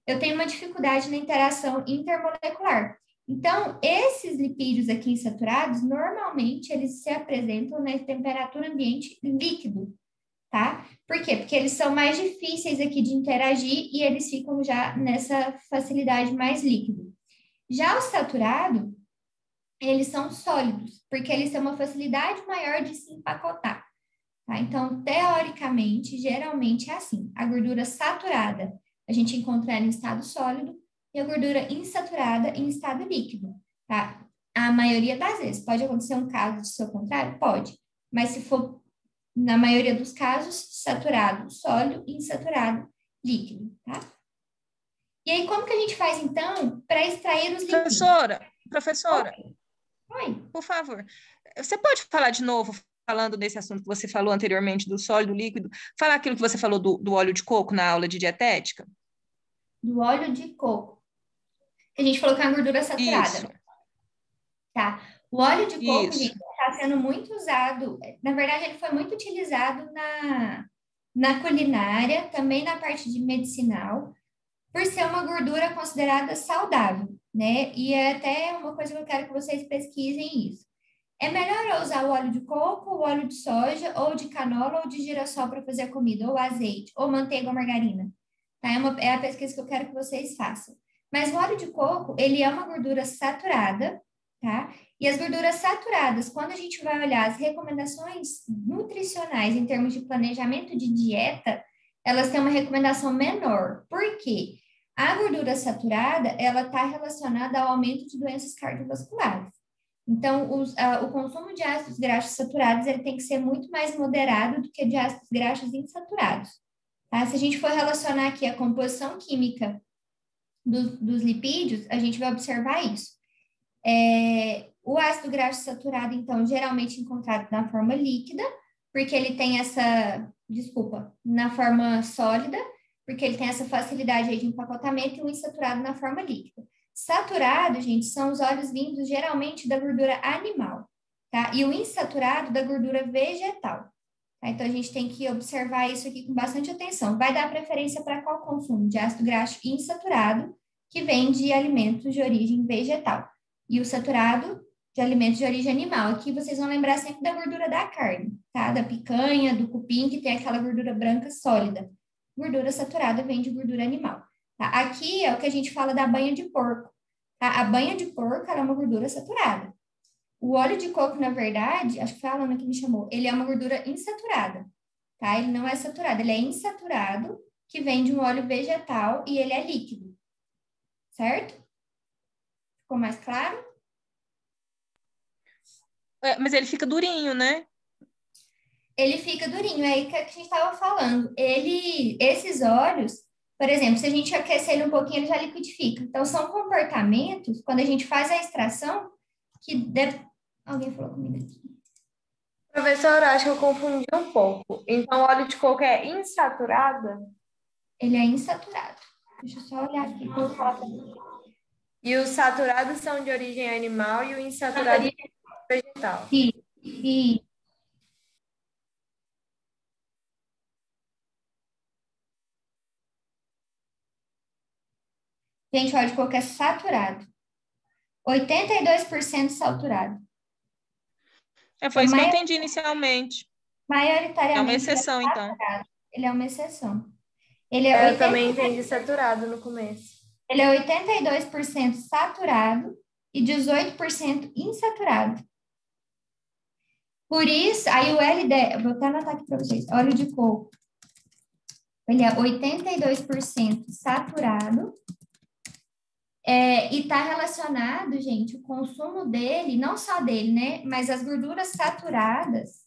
Speaker 1: eu tenho uma dificuldade na interação intermolecular. Então, esses lipídios aqui insaturados, normalmente, eles se apresentam na temperatura ambiente líquido, tá? Por quê? Porque eles são mais difíceis aqui de interagir e eles ficam já nessa facilidade mais líquido. Já o saturado, eles são sólidos, porque eles têm uma facilidade maior de se empacotar, tá? Então, teoricamente, geralmente é assim. A gordura saturada, a gente encontra ela em estado sólido e a gordura insaturada em estado líquido, tá? A maioria das vezes. Pode acontecer um caso de ser o contrário? Pode. Mas se for, na maioria dos casos, saturado sólido e insaturado líquido, tá? E aí, como que a gente faz, então, para extrair os lipídios?
Speaker 5: Professora,
Speaker 1: Oi.
Speaker 5: por favor, você pode falar de novo, falando desse assunto que você falou anteriormente, do sólido, líquido, falar aquilo que você falou do óleo de coco na aula de dietética?
Speaker 1: Do óleo de coco. A gente falou que é uma gordura saturada.
Speaker 5: Isso.
Speaker 1: Tá. O óleo de coco,
Speaker 5: Isso.
Speaker 1: gente, está sendo muito usado. Na verdade, ele foi muito utilizado na culinária, também na parte de medicinal, por ser uma gordura considerada saudável, né? E é até uma coisa que eu quero que vocês pesquisem isso. É melhor eu usar o óleo de coco, o óleo de soja, ou de canola, ou de girassol para fazer a comida, ou azeite, ou manteiga ou margarina. Tá? É a pesquisa que eu quero que vocês façam. Mas o óleo de coco, ele é uma gordura saturada, tá? E as gorduras saturadas, quando a gente vai olhar as recomendações nutricionais em termos de planejamento de dieta, elas têm uma recomendação menor. Por quê? A gordura saturada, ela está relacionada ao aumento de doenças cardiovasculares. Então, o consumo de ácidos graxos saturados, ele tem que ser muito mais moderado do que de ácidos graxos insaturados, tá? Se a gente for relacionar aqui a composição química dos lipídios, a gente vai observar isso. O ácido graxo saturado, então, geralmente encontrado na forma líquida, porque ele tem na forma sólida, porque ele tem essa facilidade aí de empacotamento, e o insaturado na forma líquida. Saturado, gente, são os óleos vindos geralmente da gordura animal, tá? E o insaturado da gordura vegetal. Tá? Então, a gente tem que observar isso aqui com bastante atenção. Vai dar preferência para qual consumo? De ácido graxo insaturado, que vem de alimentos de origem vegetal. E o saturado de alimentos de origem animal. Aqui vocês vão lembrar sempre da gordura da carne, tá? Da picanha, do cupim, que tem aquela gordura branca sólida. Gordura saturada vem de gordura animal. Tá? Aqui é o que a gente fala da banha de porco. Tá? A banha de porco é uma gordura saturada. O óleo de coco, na verdade, acho que foi a Alana que me chamou, ele é uma gordura insaturada. Tá? Ele não é saturado, ele é insaturado, que vem de um óleo vegetal e ele é líquido. Certo? Ficou mais claro?
Speaker 5: Mas ele fica durinho, né?
Speaker 1: Ele fica durinho, é aí que a gente estava falando. Esses óleos, por exemplo, se a gente aquecer ele um pouquinho, ele já liquidifica. Então, são comportamentos, quando a gente faz a extração, alguém falou comigo aqui.
Speaker 4: Professora, acho que eu confundi um pouco. Então, o óleo de coco é insaturado?
Speaker 1: Ele é insaturado. Deixa eu só olhar aqui.
Speaker 4: E os saturados são de origem animal e o insaturado é vegetal.
Speaker 1: E gente, óleo de coco é saturado. 82% saturado.
Speaker 5: Foi isso que eu entendi inicialmente.
Speaker 1: Maioritariamente.
Speaker 5: É uma exceção, então.
Speaker 1: Ele é uma exceção.
Speaker 4: Eu também entendi saturado no começo.
Speaker 1: Ele é 82% saturado e 18% insaturado. Por isso, aí o LD, vou até anotar aqui para vocês, óleo de coco. Ele é 82% saturado e está relacionado, gente, o consumo dele, não só dele, né? Mas as gorduras saturadas,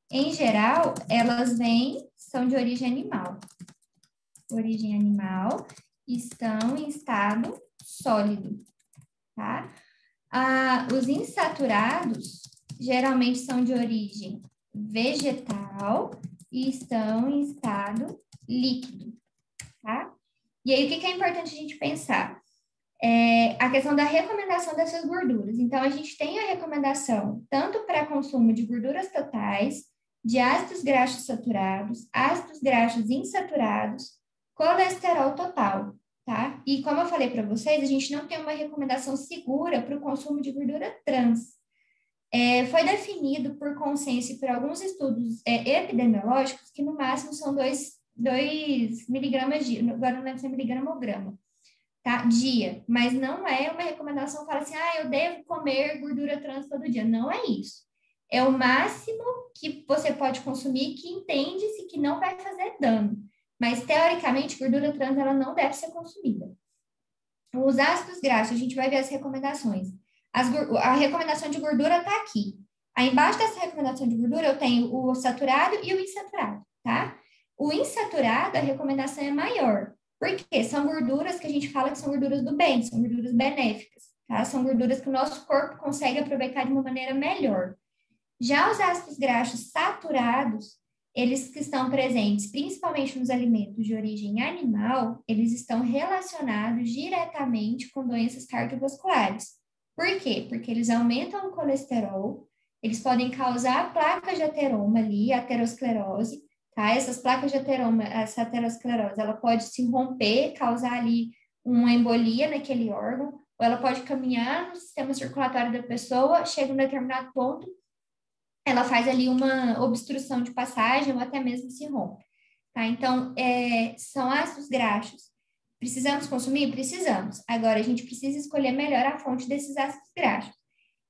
Speaker 1: em geral, elas são de origem animal. Origem animal, estão em estado sólido, tá? Os insaturados, geralmente são de origem vegetal e estão em estado líquido, tá? E aí, o que é importante a gente pensar? A questão da recomendação dessas gorduras. Então, a gente tem a recomendação tanto para consumo de gorduras totais, de ácidos graxos saturados, ácidos graxos insaturados, colesterol total, tá? E como eu falei para vocês, a gente não tem uma recomendação segura para o consumo de gordura trans. Foi definido por consenso e por alguns estudos epidemiológicos que no máximo são 2 miligramas dia, agora não lembro se é miligrama ou grama, tá? Dia, mas não é uma recomendação que fala assim, eu devo comer gordura trans todo dia. Não é isso. É o máximo que você pode consumir que entende-se que não vai fazer dano. Mas, teoricamente, gordura trans ela não deve ser consumida. Os ácidos graxos, a gente vai ver as recomendações. A recomendação de gordura está aqui. Aí, embaixo dessa recomendação de gordura, eu tenho o saturado e o insaturado, tá? O insaturado, a recomendação é maior. Por quê? São gorduras que a gente fala que são gorduras do bem, são gorduras benéficas, tá? São gorduras que o nosso corpo consegue aproveitar de uma maneira melhor. Já os ácidos graxos saturados, eles que estão presentes principalmente nos alimentos de origem animal, eles estão relacionados diretamente com doenças cardiovasculares. Por quê? Porque eles aumentam o colesterol, eles podem causar placas de ateroma ali, aterosclerose, tá? Essas placas de ateroma, essa aterosclerose, ela pode se romper, causar ali uma embolia naquele órgão, ou ela pode caminhar no sistema circulatório da pessoa, chega a um determinado ponto, ela faz ali uma obstrução de passagem ou até mesmo se rompe, tá? Então, são ácidos graxos. Precisamos consumir? Precisamos. Agora, a gente precisa escolher melhor a fonte desses ácidos graxos.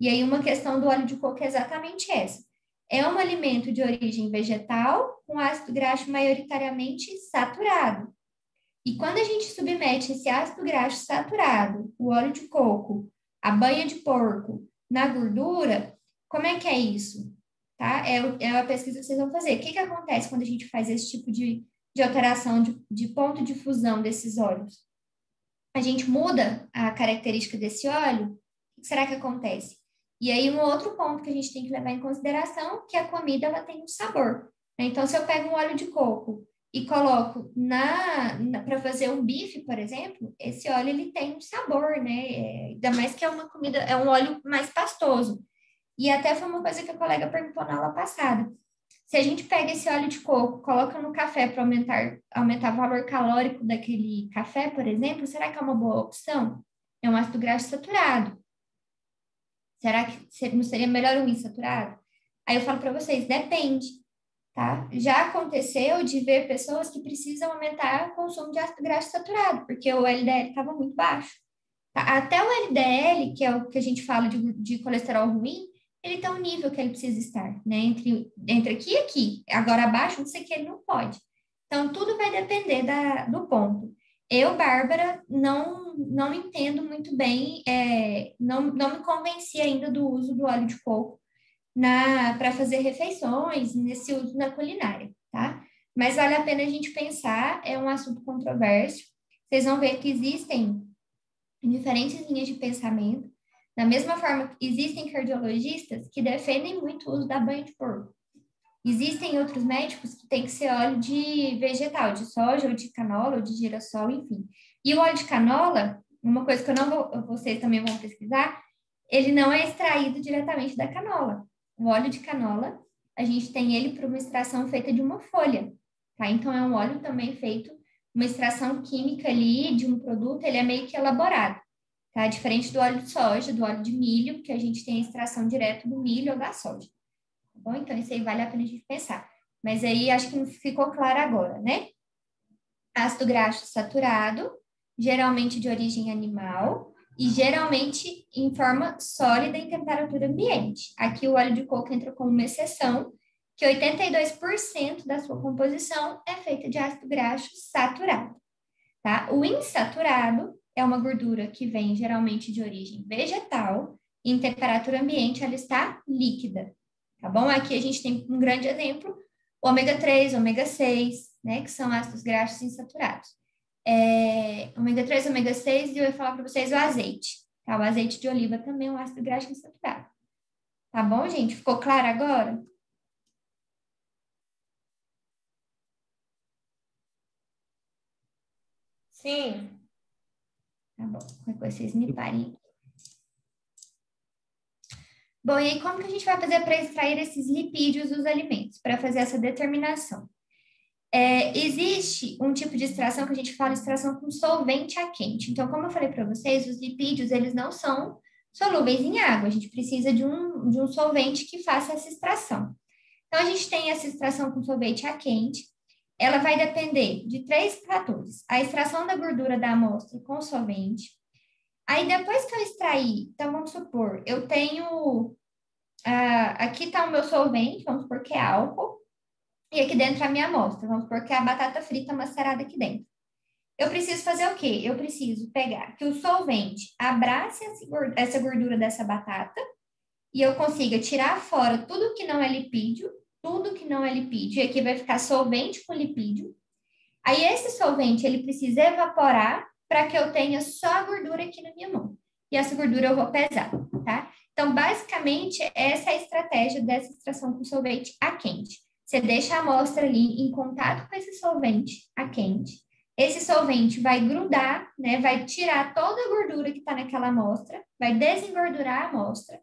Speaker 1: E aí, uma questão do óleo de coco é exatamente essa. É um alimento de origem vegetal com ácido graxo maioritariamente saturado. E quando a gente submete esse ácido graxo saturado, o óleo de coco, a banha de porco, na gordura, como é que é isso? Tá? É a pesquisa que vocês vão fazer. O que acontece quando a gente faz esse tipo de de alteração de ponto de fusão desses óleos, a gente muda a característica desse óleo, o que será que acontece? E aí, um outro ponto que a gente tem que levar em consideração, que a comida ela tem um sabor, né? Então, se eu pego um óleo de coco e coloco para fazer um bife, por exemplo, esse óleo ele tem um sabor, né? Ainda mais que é uma comida, é um óleo mais pastoso. E até foi uma coisa que a colega perguntou na aula passada. Se a gente pega esse óleo de coco, coloca no café para aumentar o valor calórico daquele café, por exemplo, será que é uma boa opção? É um ácido graxo saturado. Será que não seria melhor um insaturado? Aí eu falo para vocês, depende, tá? Já aconteceu de ver pessoas que precisam aumentar o consumo de ácido graxo saturado, porque o LDL estava muito baixo. Tá? Até o LDL, que é o que a gente fala de colesterol ruim, ele tem um nível que ele precisa estar, né? Entre aqui e aqui. Agora abaixo, não sei o que, ele não pode. Então, tudo vai depender do ponto. Eu, Bárbara, não entendo muito bem, não me convenci ainda do uso do óleo de coco para fazer refeições, nesse uso na culinária, tá? Mas vale a pena a gente pensar, é um assunto controverso. Vocês vão ver que existem diferentes linhas de pensamento. Da mesma forma que existem cardiologistas que defendem muito o uso da banha de porco. Existem outros médicos que tem que ser óleo de vegetal, de soja, ou de canola, ou de girassol, enfim. E o óleo de canola, uma coisa que vocês também vão pesquisar, ele não é extraído diretamente da canola. O óleo de canola, a gente tem ele por uma extração feita de uma folha, tá? Então, é um óleo também feito, uma extração química ali de um produto, ele é meio que elaborado, tá? Diferente do óleo de soja, do óleo de milho, que a gente tem a extração direto do milho ou da soja. Tá bom? Então, isso aí vale a pena a gente pensar. Mas aí, acho que não ficou claro agora, né? Ácido graxo saturado, geralmente de origem animal, e geralmente em forma sólida em temperatura ambiente. Aqui o óleo de coco entra como uma exceção, que 82% da sua composição é feita de ácido graxo saturado. Tá? O insaturado é uma gordura que vem geralmente de origem vegetal, e em temperatura ambiente ela está líquida. Tá bom? Aqui a gente tem um grande exemplo, o ômega 3, ômega 6, né, que são ácidos graxos insaturados. Ômega 3, ômega 6, e eu ia falar para vocês o azeite. Tá? O azeite de oliva também é um ácido graxo insaturado. Tá bom, gente? Ficou claro agora?
Speaker 4: Sim.
Speaker 1: Tá bom. Qualquer coisa vocês me parem. Bom, e aí como que a gente vai fazer para extrair esses lipídios dos alimentos, para fazer essa determinação? Existe um tipo de extração que a gente fala extração com solvente a quente. Então, como eu falei para vocês, os lipídios, eles não são solúveis em água. A gente precisa de um solvente que faça essa extração. Então, a gente tem essa extração com solvente a quente. Ela vai depender de 3 fatores. A extração da gordura da amostra com solvente. Aí, depois que eu extrair, então, vamos supor, eu tenho... aqui está o meu solvente, vamos supor que é álcool. E aqui dentro a minha amostra, vamos supor que é a batata frita macerada aqui dentro. Eu preciso fazer o quê? Eu preciso pegar que o solvente abrace essa gordura dessa batata e eu consiga tirar fora tudo que não é lipídio, e aqui vai ficar solvente com lipídio. Aí esse solvente, ele precisa evaporar para que eu tenha só a gordura aqui na minha mão. E essa gordura eu vou pesar, tá? Então, basicamente, essa é a estratégia dessa extração com solvente a quente. Você deixa a amostra ali em contato com esse solvente a quente. Esse solvente vai grudar, né? Vai tirar toda a gordura que está naquela amostra, vai desengordurar a amostra.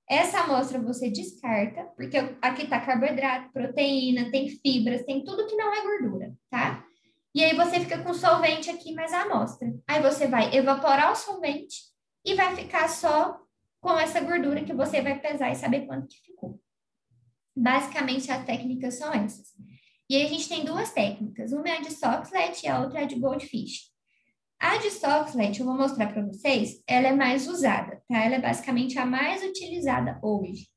Speaker 1: Essa amostra você descarta, porque aqui está carboidrato, proteína, tem fibras, tem tudo que não é gordura, tá? E aí você fica com o solvente aqui mais a amostra. Aí você vai evaporar o solvente e vai ficar só com essa gordura que você vai pesar e saber quanto que ficou. Basicamente, as técnicas são essas. E aí a gente tem 2 técnicas. Uma é a de Soxhlet e a outra é a de Goldfish. A de Soxhlet, eu vou mostrar para vocês, ela é mais usada, tá? Ela é basicamente a mais utilizada hoje.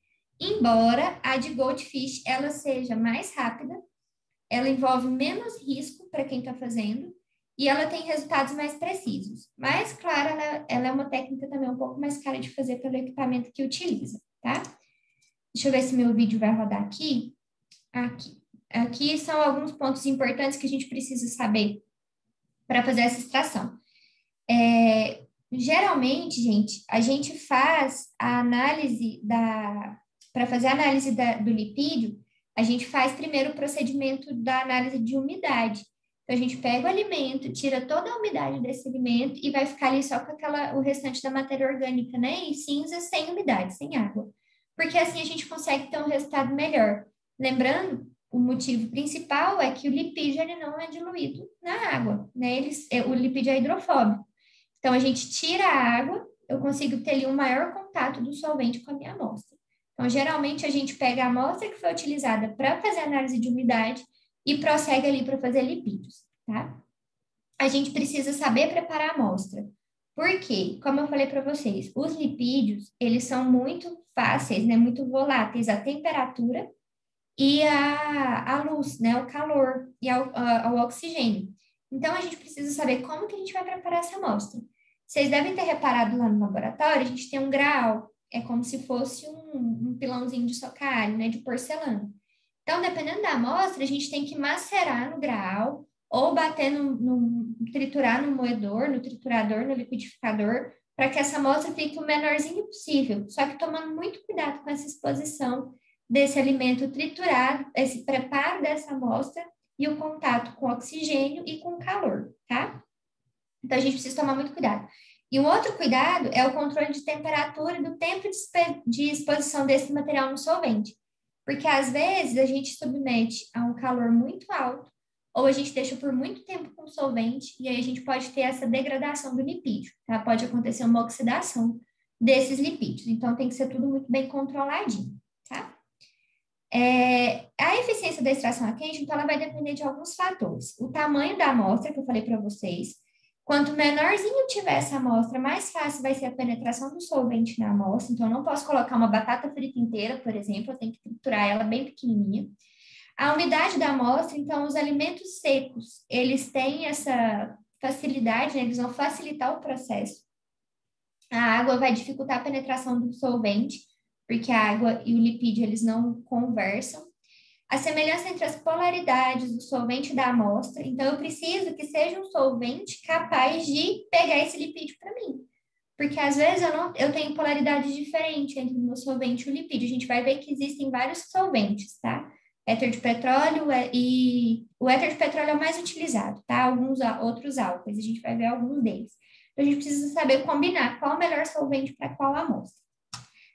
Speaker 1: Embora a de Goldfish, ela seja mais rápida, ela envolve menos risco para quem está fazendo e ela tem resultados mais precisos. Mas, claro, ela é uma técnica também um pouco mais cara de fazer pelo equipamento que utiliza, tá? Deixa eu ver se meu vídeo vai rodar aqui. Aqui. aqui são alguns pontos importantes que a gente precisa saber para fazer essa extração. Geralmente, gente, a gente faz a análise para fazer a análise do lipídio, a gente faz primeiro o procedimento da análise de umidade. Então, a gente pega o alimento, tira toda a umidade desse alimento e vai ficar ali só com o restante da matéria orgânica, né? E cinza, sem umidade, sem água. Porque assim a gente consegue ter um resultado melhor. Lembrando, o motivo principal é que o lipídio ele não é diluído na água, né? O lipídio é hidrofóbico. Então, a gente tira a água, eu consigo ter ali um maior contato do solvente com a minha amostra. Então, geralmente, a gente pega a amostra que foi utilizada para fazer a análise de umidade e prossegue ali para fazer lipídios, tá? A gente precisa saber preparar a amostra. Por quê? Como eu falei para vocês, os lipídios, eles são muito fáceis, né? Muito voláteis à temperatura e à luz, né? Ao calor e ao oxigênio. Então, a gente precisa saber como que a gente vai preparar essa amostra. Vocês devem ter reparado lá no laboratório, a gente tem um grau, é como se fosse um pilãozinho de socalho, né? De porcelana. Então, dependendo da amostra, a gente tem que macerar no grau ou bater triturar no moedor, no triturador, no liquidificador, para que essa amostra fique o menorzinho possível. Só que tomando muito cuidado com essa exposição desse alimento triturado, esse preparo dessa amostra e o contato com oxigênio e com calor, tá? Então, a gente precisa tomar muito cuidado. E um outro cuidado é o controle de temperatura e do tempo de exposição desse material no solvente. Porque, às vezes, a gente submete a um calor muito alto ou a gente deixa por muito tempo com solvente e aí a gente pode ter essa degradação do lipídio, tá? Pode acontecer uma oxidação desses lipídios. Então, tem que ser tudo muito bem controladinho, tá? A eficiência da extração a quente, então, ela vai depender de alguns fatores. O tamanho da amostra, que eu falei para vocês. Quanto menorzinho tiver essa amostra, mais fácil vai ser a penetração do solvente na amostra. Então, eu não posso colocar uma batata frita inteira, por exemplo, eu tenho que triturar ela bem pequenininha. A umidade da amostra, então, os alimentos secos, eles têm essa facilidade, né? Eles vão facilitar o processo. A água vai dificultar a penetração do solvente, porque a água e o lipídio, eles não conversam. A semelhança entre as polaridades do solvente e da amostra, então eu preciso que seja um solvente capaz de pegar esse lipídio para mim. Porque às vezes eu tenho polaridade diferente entre o meu solvente e o lipídio. A gente vai ver que existem vários solventes, tá? Éter de petróleo e o éter de petróleo é o mais utilizado, tá? Alguns outros álcoois, a gente vai ver alguns deles. Então, a gente precisa saber combinar qual é o melhor solvente para qual amostra.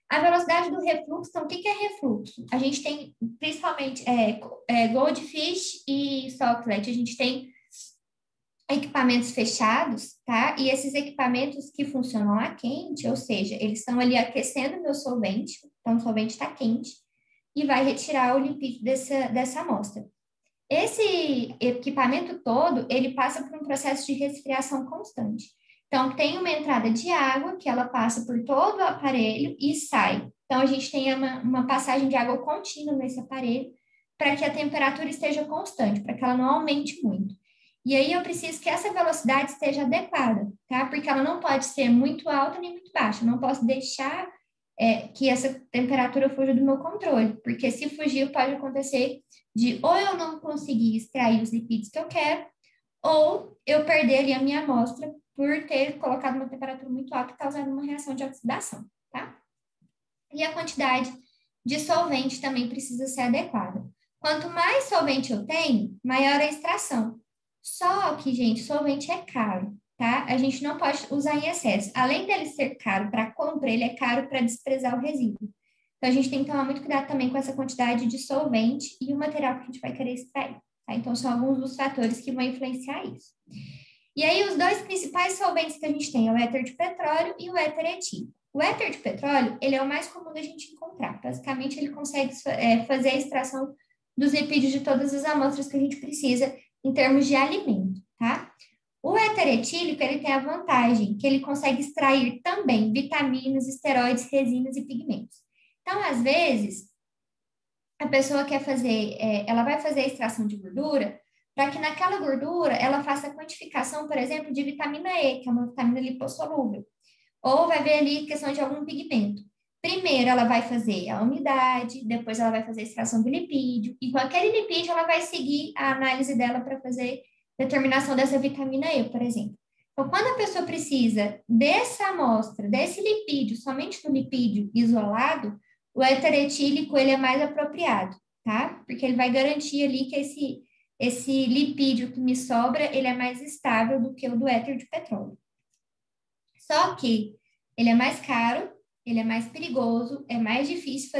Speaker 1: A velocidade do refluxo, então, o que é refluxo? A gente tem, principalmente, Goldfish e Socklet, a gente tem equipamentos fechados, tá? E esses equipamentos que funcionam a quente, ou seja, eles estão ali aquecendo o meu solvente, então o solvente está quente, e vai retirar o lipídio dessa amostra. Esse equipamento todo, ele passa por um processo de resfriação constante. Então, tem uma entrada de água, que ela passa por todo o aparelho e sai. Então, a gente tem uma passagem de água contínua nesse aparelho, para que a temperatura esteja constante, para que ela não aumente muito. E aí, eu preciso que essa velocidade esteja adequada, tá? Porque ela não pode ser muito alta nem muito baixa. Eu não posso deixar que essa temperatura fuja do meu controle, porque se fugir, pode acontecer de ou eu não conseguir extrair os lipídios que eu quero, ou eu perder ali a minha amostra por ter colocado uma temperatura muito alta, causando uma reação de oxidação, tá? E a quantidade de solvente também precisa ser adequada. Quanto mais solvente eu tenho, maior a extração. Só que, gente, solvente é caro, tá? A gente não pode usar em excesso. Além dele ser caro para compra, ele é caro para desprezar o resíduo. Então, a gente tem que tomar muito cuidado também com essa quantidade de solvente e o material que a gente vai querer extrair, tá? Então, são alguns dos fatores que vão influenciar isso. E aí, os dois principais solventes que a gente tem é o éter de petróleo e o éter etílico. O éter de petróleo, ele é o mais comum da gente encontrar. Basicamente, ele consegue fazer a extração dos lipídios de todas as amostras que a gente precisa em termos de alimento, tá? O éter etílico, ele tem a vantagem que ele consegue extrair também vitaminas, esteroides, resinas e pigmentos. Então, às vezes, a pessoa quer fazer, ela vai fazer a extração de gordura para que naquela gordura ela faça a quantificação, por exemplo, de vitamina E, que é uma vitamina lipossolúvel. Ou vai ver ali questão de algum pigmento. Primeiro, ela vai fazer a umidade, depois ela vai fazer a extração do lipídio, e com aquele lipídio ela vai seguir a análise dela para fazer determinação dessa vitamina E, por exemplo. Então, quando a pessoa precisa dessa amostra, desse lipídio, somente do lipídio isolado, o éter etílico ele é mais apropriado, tá? Porque ele vai garantir ali que esse lipídio que me sobra, ele é mais estável do que o do éter de petróleo. Só que ele é mais caro, ele é mais perigoso, é mais difícil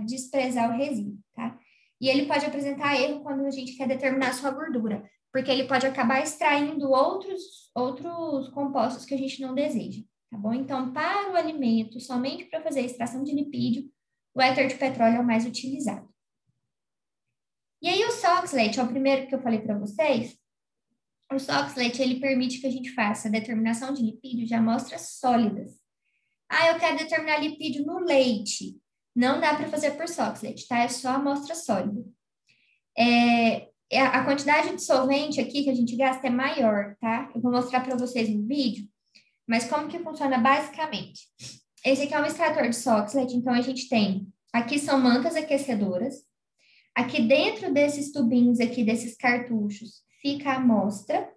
Speaker 1: desprezar o resíduo, tá? E ele pode apresentar erro quando a gente quer determinar a sua gordura, porque ele pode acabar extraindo outros compostos que a gente não deseja, tá bom? Então, para o alimento, somente para fazer a extração de lipídio, o éter de petróleo é o mais utilizado. E aí o SOxLAT é o primeiro que eu falei para vocês. O SOxLAT, ele permite que a gente faça a determinação de lipídio de amostras sólidas. Ah, eu quero determinar lipídio no leite. Não dá para fazer por SOxLAT, tá? É só amostra sólida. A quantidade de solvente aqui que a gente gasta é maior, tá? Eu vou mostrar para vocês no vídeo, mas como que funciona basicamente? Esse aqui é um extrator de SOxLAT, então a gente tem, aqui são mantas aquecedoras, aqui dentro desses tubinhos aqui, desses cartuchos, fica a amostra,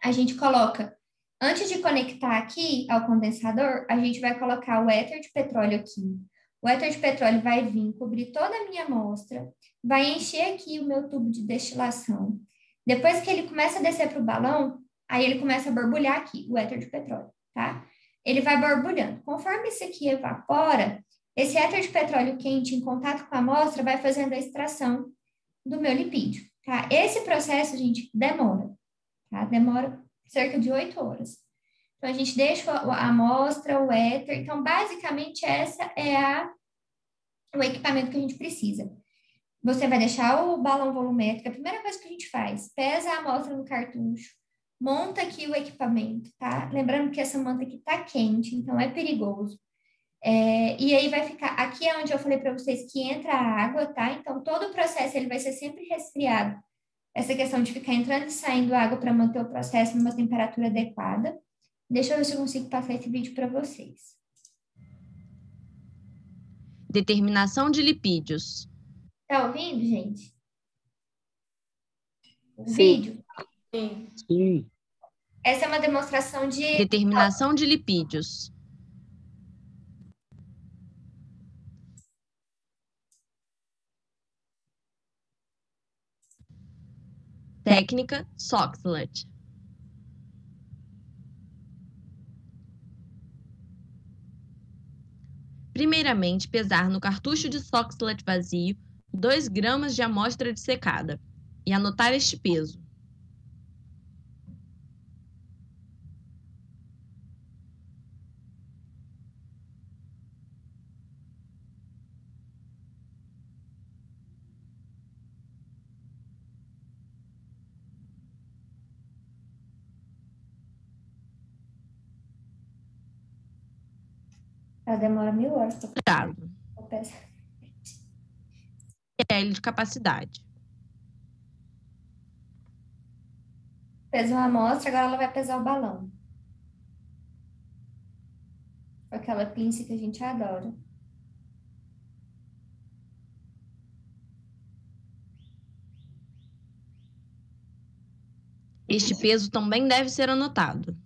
Speaker 1: a gente coloca, antes de conectar aqui ao condensador, a gente vai colocar o éter de petróleo aqui. O éter de petróleo vai vir cobrir toda a minha amostra, vai encher aqui o meu tubo de destilação. Depois que ele começa a descer para o balão, aí ele começa a borbulhar aqui, o éter de petróleo, tá? Ele vai borbulhando. Conforme isso aqui evapora, esse éter de petróleo quente em contato com a amostra vai fazendo a extração do meu lipídio, tá? Esse processo, gente, demora, tá? Demora cerca de 8 horas. Então, a gente deixa a amostra, o éter. Então, basicamente, essa é o equipamento que a gente precisa. Você vai deixar o balão volumétrico. A primeira coisa que a gente faz, pesa a amostra no cartucho, monta aqui o equipamento, tá? Lembrando que essa manta aqui tá quente, então é perigoso. E aí vai ficar... Aqui é onde eu falei para vocês que entra a água, tá? Então, todo o processo ele vai ser sempre resfriado. Essa questão de ficar entrando e saindo água para manter o processo numa temperatura adequada. Deixa eu ver se eu consigo passar esse vídeo para vocês.
Speaker 6: Determinação de lipídios.
Speaker 1: Tá ouvindo, gente? O
Speaker 2: Sim.
Speaker 1: vídeo?
Speaker 2: Sim.
Speaker 1: Essa é uma demonstração de...
Speaker 6: Determinação de lipídios. Técnica SOxLAT. Primeiramente, pesar no cartucho de SOxLAT vazio 2 gramas de amostra dissecada e anotar este peso.
Speaker 1: Ela demora 1000 horas para pesar.
Speaker 6: ml de capacidade.
Speaker 1: Pesou a amostra, agora ela vai pesar o balão. Com aquela pinça que a gente adora.
Speaker 6: Este peso também deve ser anotado.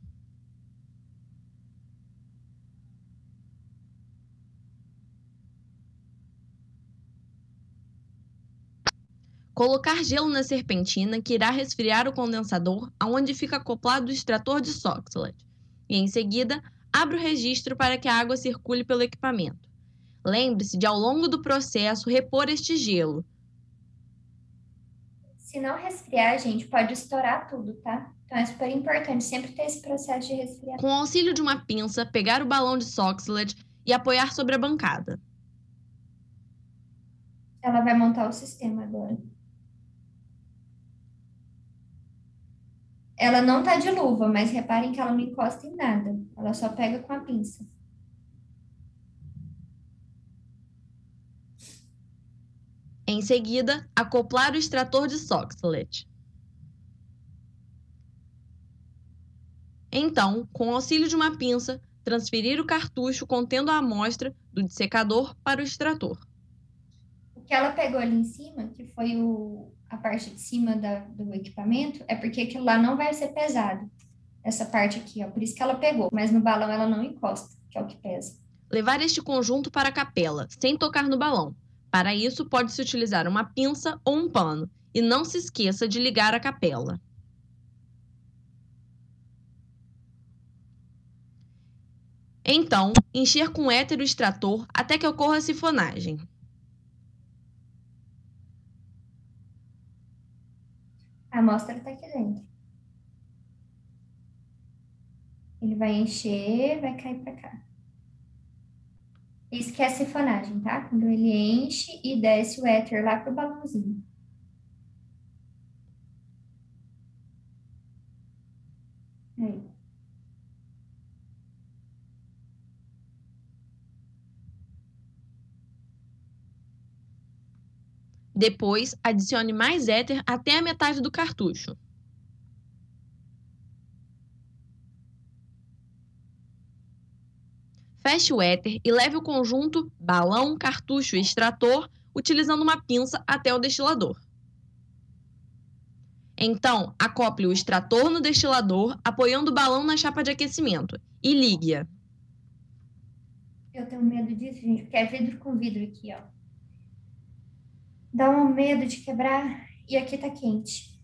Speaker 6: Colocar gelo na serpentina que irá resfriar o condensador aonde fica acoplado o extrator de SOxLAT. E em seguida, abra o registro para que a água circule pelo equipamento. Lembre-se de, ao longo do processo, repor este gelo.
Speaker 1: Se não resfriar, gente, pode estourar tudo, tá? Então é super importante sempre ter esse processo de resfriar.
Speaker 6: Com o auxílio de uma pinça, pegar o balão de SOxLAT e apoiar sobre a bancada.
Speaker 1: Ela vai montar o sistema agora. Ela não tá de luva, mas reparem que ela não encosta em nada. Ela só pega com a pinça.
Speaker 6: Em seguida, acoplar o extrator de SOxLAT. Então, com o auxílio de uma pinça, transferir o cartucho contendo a amostra do dissecador para o extrator.
Speaker 1: O que ela pegou ali em cima, que foi a parte de cima do equipamento, é porque aquilo lá não vai ser pesado. Essa parte aqui, ó, por isso que ela pegou. Mas no balão ela não encosta, que é o que pesa.
Speaker 6: Levar este conjunto para a capela, sem tocar no balão. Para isso, pode-se utilizar uma pinça ou um pano. E não se esqueça de ligar a capela. Então, encher com éter o extrator até que ocorra a sifonagem.
Speaker 1: A amostra está aqui dentro. Ele vai encher, vai cair para cá. Isso que é a sifonagem, tá? Quando ele enche e desce o éter lá pro balãozinho. Aí.
Speaker 6: Depois, adicione mais éter até a metade do cartucho. Feche o éter e leve o conjunto balão, cartucho e extrator utilizando uma pinça até o destilador. Então, acople o extrator no destilador, apoiando o balão na chapa de aquecimento e ligue-a.
Speaker 1: Eu tenho medo disso, gente, porque é vidro com vidro aqui, ó. Dá um medo de quebrar e aqui tá quente.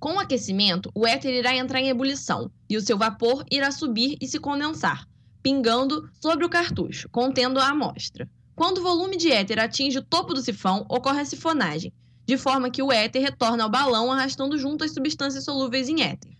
Speaker 6: Com o aquecimento, o éter irá entrar em ebulição e o seu vapor irá subir e se condensar, pingando sobre o cartucho, contendo a amostra. Quando o volume de éter atinge o topo do sifão, ocorre a sifonagem, de forma que o éter retorna ao balão arrastando junto as substâncias solúveis em éter.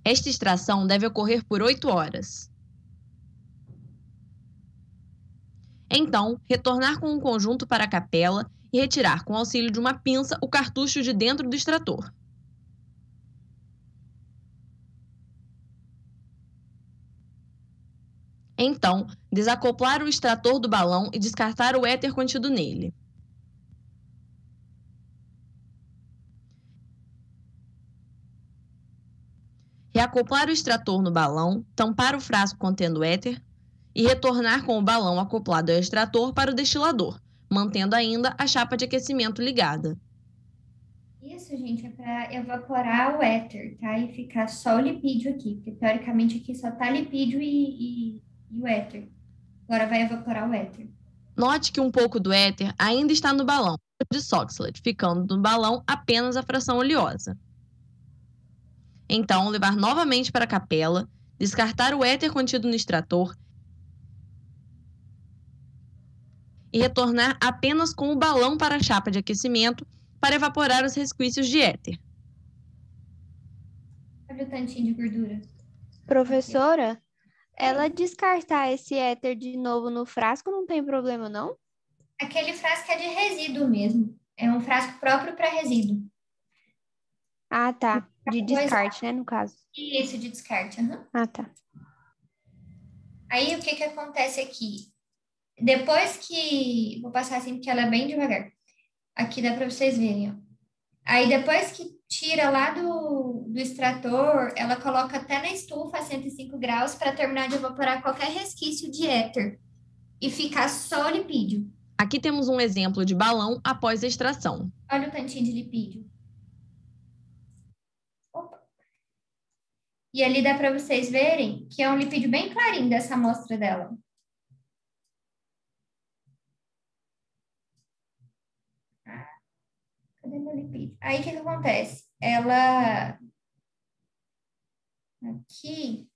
Speaker 6: Esta extração deve ocorrer por 8 horas. Então, retornar com o conjunto para a capela e retirar com auxílio de uma pinça o cartucho de dentro do extrator. Então, desacoplar o extrator do balão e descartar o éter contido nele. Reacoplar o extrator no balão, tampar o frasco contendo éter e retornar com o balão acoplado ao extrator para o destilador, mantendo ainda a chapa de aquecimento ligada.
Speaker 1: Isso, gente, é para evaporar o éter, tá? E ficar só o lipídio aqui, porque teoricamente aqui só tá lipídio e o éter. Agora vai evaporar o éter.
Speaker 6: Note que um pouco do éter ainda está no balão de Soxhlet, ficando no balão apenas a fração oleosa. Então, levar novamente para a capela, descartar o éter contido no extrator e retornar apenas com o balão para a chapa de aquecimento para evaporar os resquícios de éter.
Speaker 1: Olha o tantinho de gordura.
Speaker 7: Professora, ela descartar esse éter de novo no frasco não tem problema, não?
Speaker 1: Aquele frasco é de resíduo mesmo. É um frasco próprio para resíduo.
Speaker 7: Ah, tá. De descarte, né, no caso.
Speaker 1: Isso, de descarte. Uhum.
Speaker 7: Ah, tá.
Speaker 1: Aí, o que acontece aqui? Depois que... Vou passar assim, porque ela é bem devagar. Aqui dá para vocês verem, ó. Aí, depois que tira lá do extrator, ela coloca até na estufa a 105 graus para terminar de evaporar qualquer resquício de éter e ficar só o lipídio.
Speaker 6: Aqui temos um exemplo de balão após a extração.
Speaker 1: Olha o tantinho de lipídio. Opa. E ali dá para vocês verem que é um lipídio bem clarinho dessa amostra dela. Cadê meu lipídio? Aí, o que acontece? Ela... Aqui...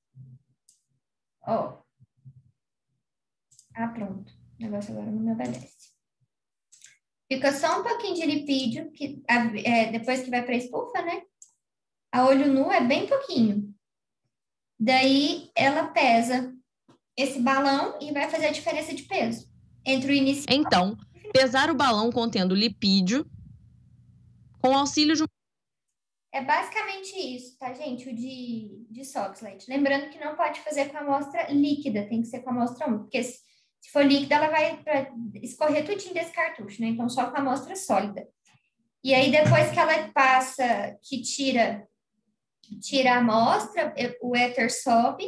Speaker 1: Ó. Ah, pronto. negócio agora não me obedece. Fica só um pouquinho de lipídio, que depois que vai para a estufa, né? A olho nu é bem pouquinho. Daí ela pesa esse balão e vai fazer a diferença de peso entre o início.
Speaker 6: Então, pesar o balão contendo lipídio com auxílio de
Speaker 1: É basicamente isso, tá, gente? O de Soxhlet. Lembrando que não pode fazer com a amostra líquida, tem que ser com a amostra úmida, porque se for líquida, ela vai escorrer tudinho desse cartucho, né? Então, só com a amostra sólida. E aí, depois que ela passa, que tira a amostra, o éter sobe,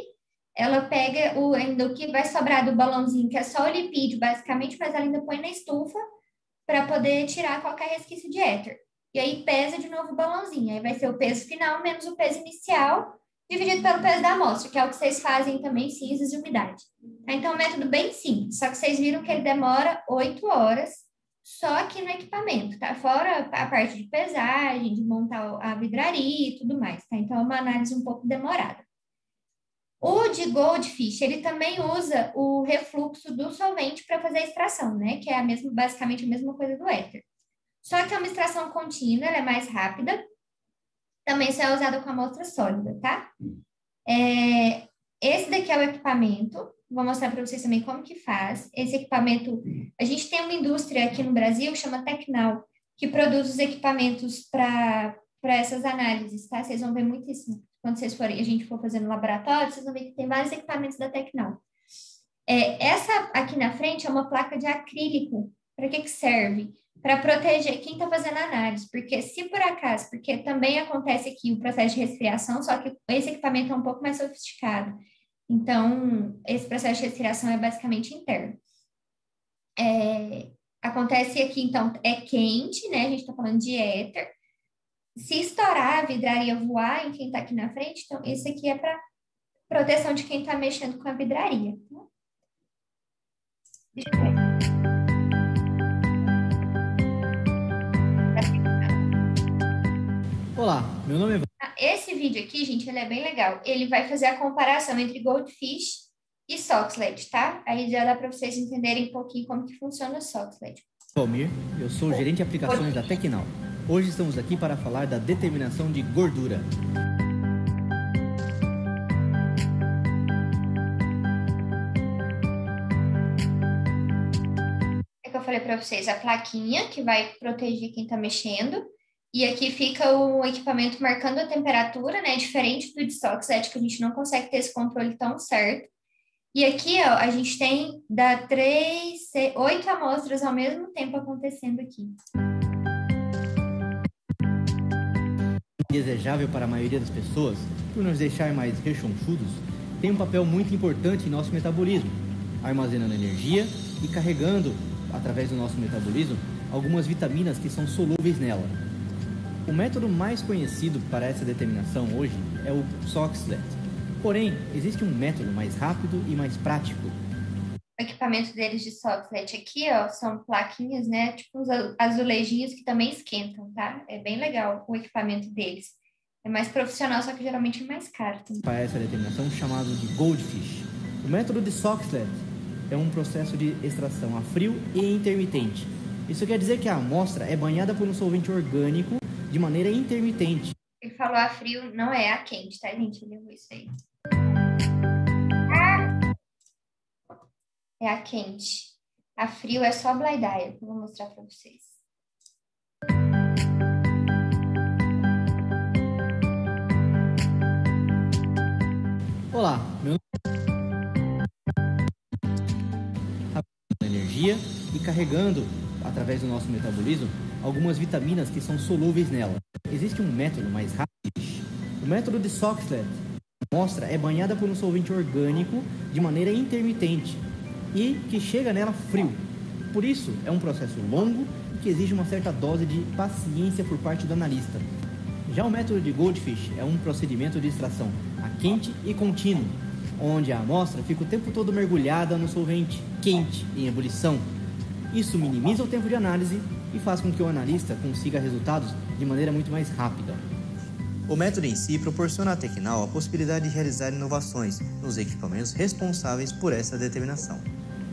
Speaker 1: ela pega ainda o que vai sobrar do balãozinho, que é só o lipídio, basicamente, mas ela ainda põe na estufa para poder tirar qualquer resquício de éter. E aí pesa de novo o balãozinho. Aí vai ser o peso final menos o peso inicial, dividido pelo peso da amostra, que é o que vocês fazem também, cinzas e umidade. Então, é um método bem simples, só que vocês viram que ele demora 8 horas só aqui no equipamento, tá? Fora a parte de pesagem, de montar a vidraria e tudo mais, tá? Então, é uma análise um pouco demorada. O de Goldfish, ele também usa o refluxo do solvente para fazer a extração, né? Que é basicamente a mesma coisa do éter. Só que é uma extração contínua, ela é mais rápida. Também só é usada com amostra sólida, tá? Esse daqui é o equipamento. Vou mostrar para vocês também como que faz. Esse equipamento, a gente tem uma indústria aqui no Brasil que chama Tecnal, que produz os equipamentos para essas análises, tá? Vocês vão ver muito isso quando a gente for fazer no laboratório, vocês vão ver que tem vários equipamentos da Tecnal. Essa aqui na frente é uma placa de acrílico. Para que serve? Para proteger quem está fazendo a análise, porque se por acaso, porque também acontece aqui o processo de resfriação, só que esse equipamento é um pouco mais sofisticado. Então, esse processo de resfriação é basicamente interno. Acontece aqui, então, é quente, né? A gente está falando de éter. Se estourar a vidraria, voar em quem está aqui na frente, então, esse aqui é para proteção de quem está mexendo com a vidraria. Deixa eu ver.
Speaker 8: Olá, meu nome é...
Speaker 1: Esse vídeo aqui, gente, ele é bem legal. Ele vai fazer a comparação entre Goldfish e Soxhlet, tá? Aí já dá para vocês entenderem um pouquinho como que funciona o Soxhlet.
Speaker 8: Valmir, eu sou o gerente de aplicações da Tecnal. Hoje estamos aqui para falar da determinação de gordura.
Speaker 1: É que eu falei para vocês, a plaquinha que vai proteger quem está mexendo. E aqui fica o equipamento marcando a temperatura, né? Diferente do de Soxhlet, que a gente não consegue ter esse controle tão certo. E aqui, ó, a gente tem 8 amostras ao mesmo tempo acontecendo aqui.
Speaker 8: Desejável para a maioria das pessoas, por nos deixar mais rechonchudos, tem um papel muito importante em nosso metabolismo, armazenando energia e carregando, através do nosso metabolismo, algumas vitaminas que são solúveis nela. O método mais conhecido para essa determinação hoje é o Soxhlet. Porém, existe um método mais rápido e mais prático.
Speaker 1: O equipamento deles de Soxhlet aqui, ó, são plaquinhas, né? Tipo uns azulejinhos que também esquentam, tá? É bem legal o equipamento deles. É mais profissional, só que geralmente é mais caro.
Speaker 8: Para essa determinação, chamado de Goldfish. O método de Soxhlet é um processo de extração a frio e intermitente. Isso quer dizer que a amostra é banhada por um solvente orgânico de maneira intermitente.
Speaker 1: Ele falou a frio, não é a quente, tá, gente? Ele errou isso aí. É a quente. A frio é só a Blind Dial, que eu vou mostrar para vocês.
Speaker 8: Olá, meu nome é energia e carregando, através do nosso metabolismo, algumas vitaminas que são solúveis nela. Existe um método mais rápido. O método de Soxhlet. A amostra é banhada por um solvente orgânico de maneira intermitente e que chega nela frio. Por isso, é um processo longo e que exige uma certa dose de paciência por parte do analista. Já o método de Goldfish é um procedimento de extração a quente e contínuo, onde a amostra fica o tempo todo mergulhada no solvente quente em ebulição. Isso minimiza o tempo de análise e faz com que o analista consiga resultados de maneira muito mais rápida.
Speaker 9: O método em si proporciona à Tecnal a possibilidade de realizar inovações nos equipamentos responsáveis por essa determinação.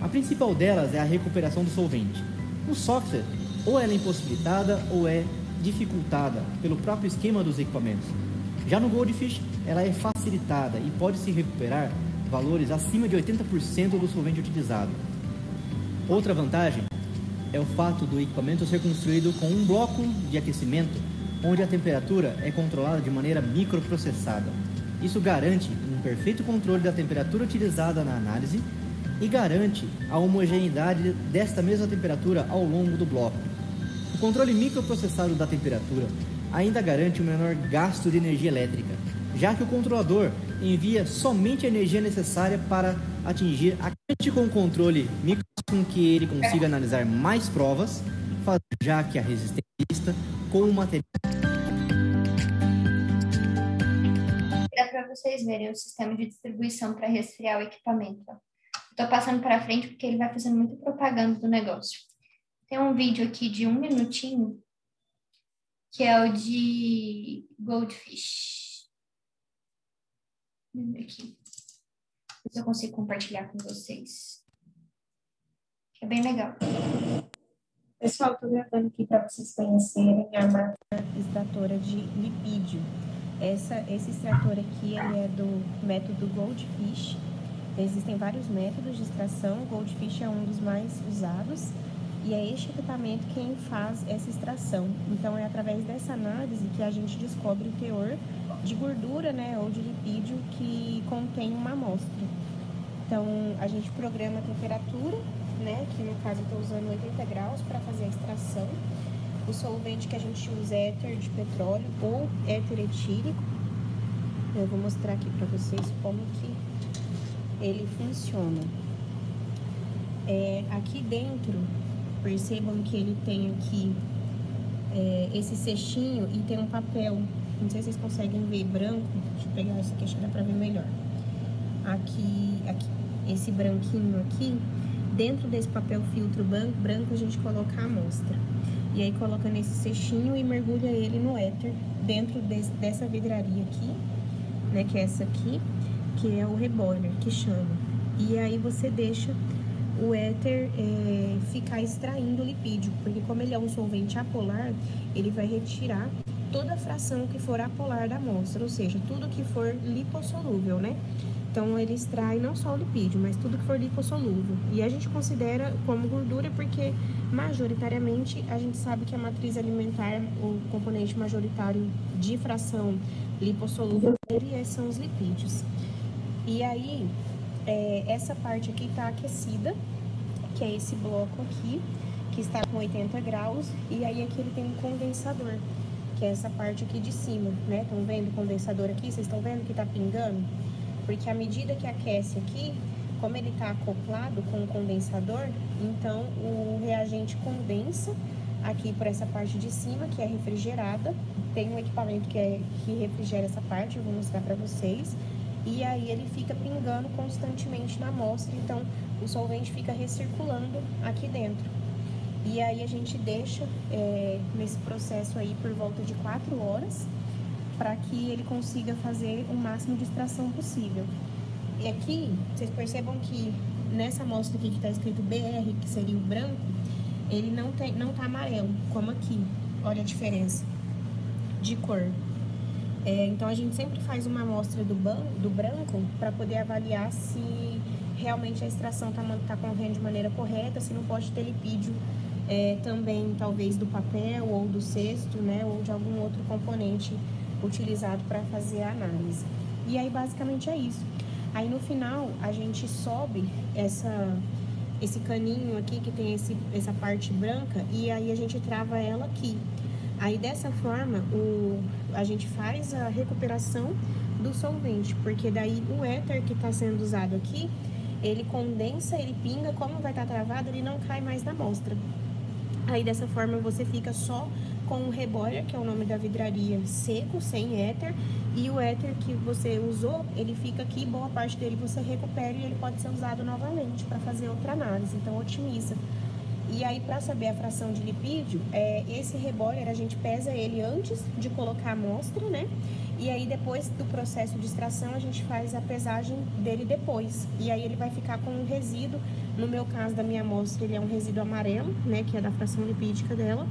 Speaker 8: A principal delas é a recuperação do solvente. No Soxhlet, ou ela é impossibilitada ou é dificultada pelo próprio esquema dos equipamentos. Já no Goldfish, ela é facilitada e pode se recuperar valores acima de 80% do solvente utilizado. Outra vantagem é o fato do equipamento ser construído com um bloco de aquecimento, onde a temperatura é controlada de maneira microprocessada. Isso garante um perfeito controle da temperatura utilizada na análise e garante a homogeneidade desta mesma temperatura ao longo do bloco. O controle microprocessado da temperatura ainda garante um menor gasto de energia elétrica, já que o controlador envia somente a energia necessária para atingir a corrente com o controle micro, com que ele consiga analisar mais provas, já que a resistência com o material.
Speaker 1: Dá para vocês verem o sistema de distribuição para resfriar o equipamento. Estou passando para frente porque ele vai fazendo muita propaganda do negócio. Tem um vídeo aqui de 1 minutinho, que é o de Goldfish. Vamos ver aqui. Se eu consigo compartilhar com vocês. É bem legal.
Speaker 10: Pessoal, estou gravando aqui para vocês conhecerem a máquina extratora de lipídio. Esse extrator aqui ele é do método Goldfish. Existem vários métodos de extração, o Goldfish é um dos mais usados. E é este equipamento quem faz essa extração. Então, é através dessa análise que a gente descobre o teor de gordura, né, ou de lipídio que contém uma amostra. Então, a gente programa a temperatura, né, que no caso eu estou usando 80 graus para fazer a extração. O solvente que a gente usa é éter de petróleo ou éter etílico. Eu vou mostrar aqui para vocês como que ele funciona. Aqui dentro, percebam que ele tem aqui esse cestinho e tem um papel, não sei se vocês conseguem ver, branco. Deixa eu pegar esse aqui, acho que dá pra ver melhor. Aqui, esse branquinho aqui, dentro desse papel filtro branco a gente coloca a amostra. E aí coloca nesse cestinho e mergulha ele no éter, dentro dessa vidraria aqui, né, que é essa aqui, que é o reboiler, que chama. E aí você deixa o éter ficar extraindo o lipídio, porque como ele é um solvente apolar, ele vai retirar toda a fração que for apolar da amostra, ou seja, tudo que for lipossolúvel, né? Então, ele extrai não só o lipídio, mas tudo que for lipossolúvel. E a gente considera como gordura porque, majoritariamente, a gente sabe que a matriz alimentar, o componente majoritário de fração lipossolúvel são os lipídios. E aí, essa parte aqui está aquecida, que é esse bloco aqui, que está com 80 graus. E aí, aqui ele tem um condensador, que é essa parte aqui de cima, né? Estão vendo o condensador aqui? Vocês estão vendo que está pingando? Porque à medida que aquece aqui, como ele está acoplado com o condensador, então o reagente condensa aqui por essa parte de cima, que é refrigerada. Tem um equipamento que refrigera essa parte, eu vou mostrar para vocês. E aí ele fica pingando constantemente na amostra, então o solvente fica recirculando aqui dentro. E aí a gente deixa nesse processo aí por volta de 4 horas, para que ele consiga fazer o máximo de extração possível. E aqui, vocês percebam que nessa amostra aqui que está escrito BR, que seria o branco, ele não tá amarelo, como aqui. Olha a diferença de cor. Então, a gente sempre faz uma amostra do branco para poder avaliar se realmente a extração está correndo de maneira correta, se não pode ter lipídio também, talvez, do papel ou do cesto, né, ou de algum outro componente utilizado para fazer a análise. E aí, basicamente, é isso. Aí, no final, a gente sobe esse caninho aqui, que tem essa parte branca, e aí a gente trava ela aqui. Aí, dessa forma, a gente faz a recuperação do solvente, porque daí o éter que está sendo usado aqui, ele condensa, ele pinga, como vai estar travado, ele não cai mais na amostra. Aí, dessa forma, você fica só com o reboiler, que é o nome da vidraria, seco, sem éter, e o éter que você usou, ele fica aqui, boa parte dele você recupera e ele pode ser usado novamente para fazer outra análise, então otimiza. E aí, para saber a fração de lipídio, esse reboiler a gente pesa ele antes de colocar a amostra, né? E aí, depois do processo de extração, a gente faz a pesagem dele depois. E aí, ele vai ficar com um resíduo No meu caso da minha amostra, ele é um resíduo amarelo, né, que é da fração lipídica dela.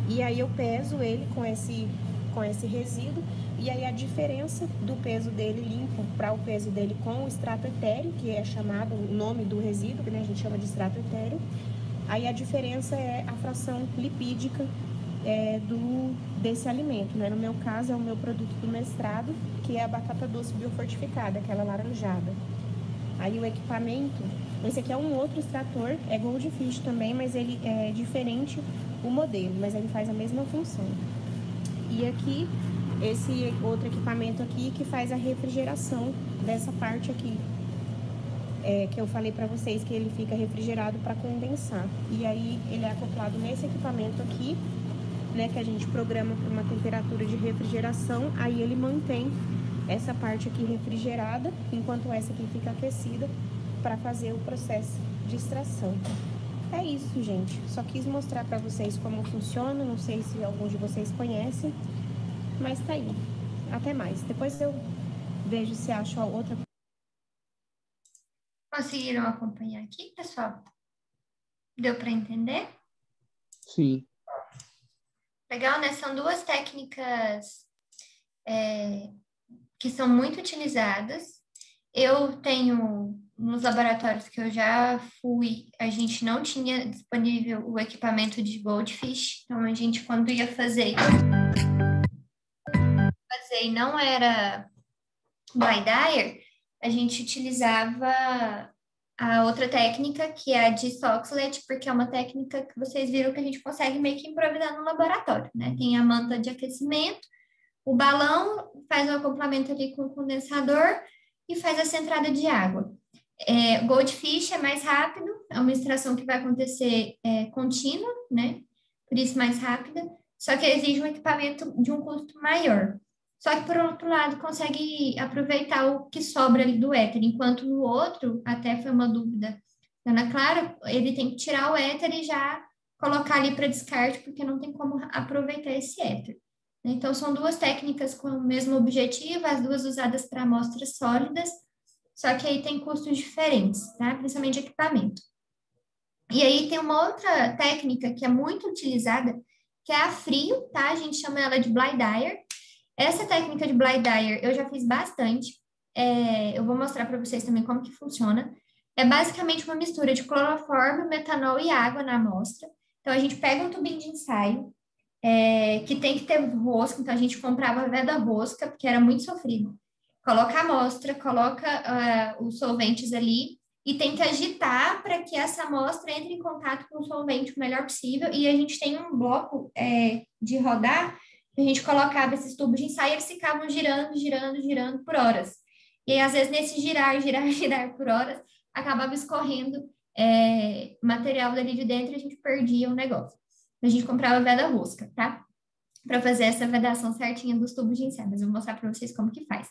Speaker 10: E aí eu peso ele com esse resíduo, e aí a diferença do peso dele limpo para o peso dele com o extrato etéreo, que é chamado o nome do resíduo, né, a gente chama de extrato etéreo. Aí a diferença é a fração lipídica desse alimento, né? No meu caso é o meu produto do mestrado, que é a batata doce biofortificada, aquela laranjada. Aí o equipamento, esse aqui é um outro extrator, é Goldfish também, mas ele é diferente o modelo, mas ele faz a mesma função. E aqui, esse outro equipamento aqui que faz a refrigeração dessa parte aqui, que eu falei para vocês que ele fica refrigerado para condensar. E aí ele é acoplado nesse equipamento aqui, né, que a gente programa para uma temperatura de refrigeração, aí ele mantém essa parte aqui refrigerada, enquanto essa aqui fica aquecida para fazer o processo de extração. É isso, gente. Só quis mostrar para vocês como funciona, não sei se alguns de vocês conhecem, mas tá aí. Até mais. Depois eu vejo se acho outra.
Speaker 1: Conseguiram acompanhar aqui, pessoal? Deu para entender?
Speaker 2: Sim.
Speaker 1: Legal, né? São duas técnicas que são muito utilizadas. Eu tenho, nos laboratórios que eu já fui, a gente não tinha disponível o equipamento de Goldfish, então a gente, quando ia fazer e não era Blind Dyer, a gente utilizava a outra técnica, que é a de Soxhlet, porque é uma técnica que vocês viram que a gente consegue meio que improvisar no laboratório, né? Tem a manta de aquecimento, o balão faz o acoplamento ali com o condensador e faz essa entrada de água. Goldfish é mais rápido, é uma extração que vai acontecer contínua, né? Por isso mais rápida, só que exige um equipamento de um custo maior. Só que, por outro lado, consegue aproveitar o que sobra ali do éter, enquanto no outro, até foi uma dúvida da Ana Clara, ele tem que tirar o éter e já colocar ali para descarte, porque não tem como aproveitar esse éter. Então, são duas técnicas com o mesmo objetivo, as duas usadas para amostras sólidas, só que aí tem custos diferentes, tá? Principalmente de equipamento. E aí tem uma outra técnica que é muito utilizada, que é a frio, tá? A gente chama ela de Blind Dyer. Essa técnica de Blind Dyer eu já fiz bastante. Eu vou mostrar para vocês também como que funciona. É basicamente uma mistura de cloroformo, metanol e água na amostra. Então, a gente pega um tubinho de ensaio, que tem que ter rosca, então a gente comprava veda rosca, porque era muito sofrido. Coloca a amostra, coloca os solventes ali e tem que agitar para que essa amostra entre em contato com o solvente o melhor possível. E a gente tem um bloco de rodar, a gente colocava esses tubos de ensaio, eles ficavam girando por horas. E aí, às vezes, nesse girar por horas, acabava escorrendo material dali de dentro e a gente perdia o negócio. A gente comprava veda rosca, tá? Para fazer essa vedação certinha dos tubos de ensaio, mas eu vou mostrar para vocês como que faz.